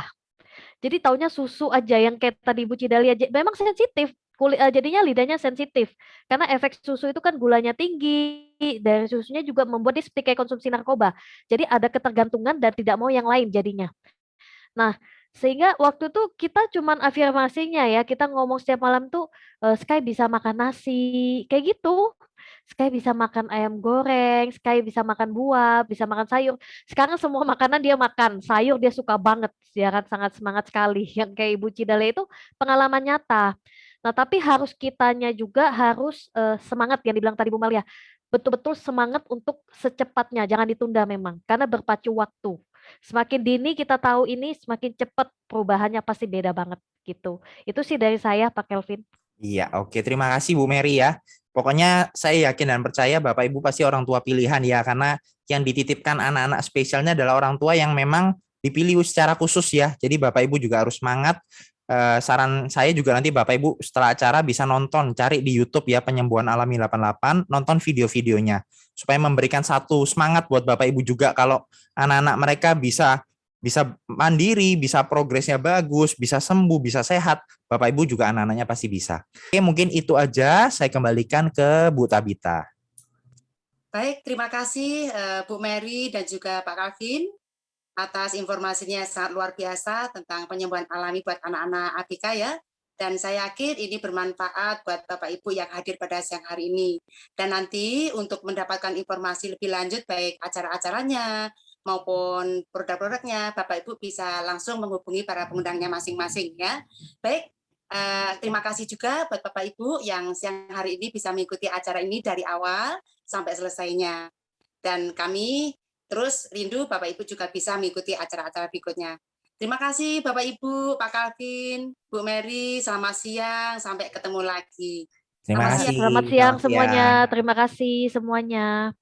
Jadi taunya susu aja yang kayak tadi Bu Cidali aja. Memang sensitif, jadinya lidahnya sensitif karena efek susu itu kan gulanya tinggi, dari susunya juga membuat dia seperti kayak konsumsi narkoba. Jadi ada ketergantungan dan tidak mau yang lain jadinya. Nah, sehingga waktu itu kita cuman afirmasinya ya, kita ngomong setiap malam tuh, Sky bisa makan nasi, kayak gitu. Sky bisa makan ayam goreng, Sky bisa makan buah, bisa makan sayur. Sekarang semua makanan dia makan, sayur dia suka banget, ya kan sangat semangat sekali. Yang kayak Ibu Cidale itu pengalaman nyata. Nah, tapi harus kitanya juga harus semangat yang dibilang tadi Bu Malia. Betul-betul semangat untuk secepatnya, jangan ditunda memang, karena berpacu waktu. Semakin dini kita tahu ini, semakin cepat perubahannya pasti beda banget gitu. Itu sih dari saya, Pak Kelvin. Iya, oke. Terima kasih Bu Mary ya. Pokoknya saya yakin dan percaya Bapak Ibu pasti orang tua pilihan ya, karena yang dititipkan anak-anak spesialnya adalah orang tua yang memang dipilih secara khusus ya. Jadi Bapak Ibu juga harus semangat. Saran saya juga nanti Bapak Ibu setelah acara bisa nonton, cari di YouTube ya Penyembuhan Alami 88, nonton video-videonya supaya memberikan satu semangat buat Bapak Ibu juga kalau anak-anak mereka bisa mandiri, bisa progresnya bagus, bisa sembuh, bisa sehat. Bapak Ibu juga anak-anaknya pasti bisa. Oke, mungkin itu aja. Saya kembalikan ke Bu Tabita. Baik, terima kasih Bu Mary dan juga Pak Calvin atas informasinya yang sangat luar biasa tentang penyembuhan alami buat anak-anak ABK ya. Dan saya yakin ini bermanfaat buat Bapak Ibu yang hadir pada siang hari ini. Dan nanti untuk mendapatkan informasi lebih lanjut baik acara-acaranya maupun produk-produknya, Bapak Ibu bisa langsung menghubungi para pengundangnya masing-masing ya. Baik, terima kasih juga buat Bapak Ibu yang siang hari ini bisa mengikuti acara ini dari awal sampai selesainya. Dan kami terus rindu Bapak Ibu juga bisa mengikuti acara-acara berikutnya. Terima kasih Bapak Ibu, Pak Calvin, Bu Mary, selamat siang, sampai ketemu lagi. Terima kasih. Selamat siang semuanya, terima kasih semuanya.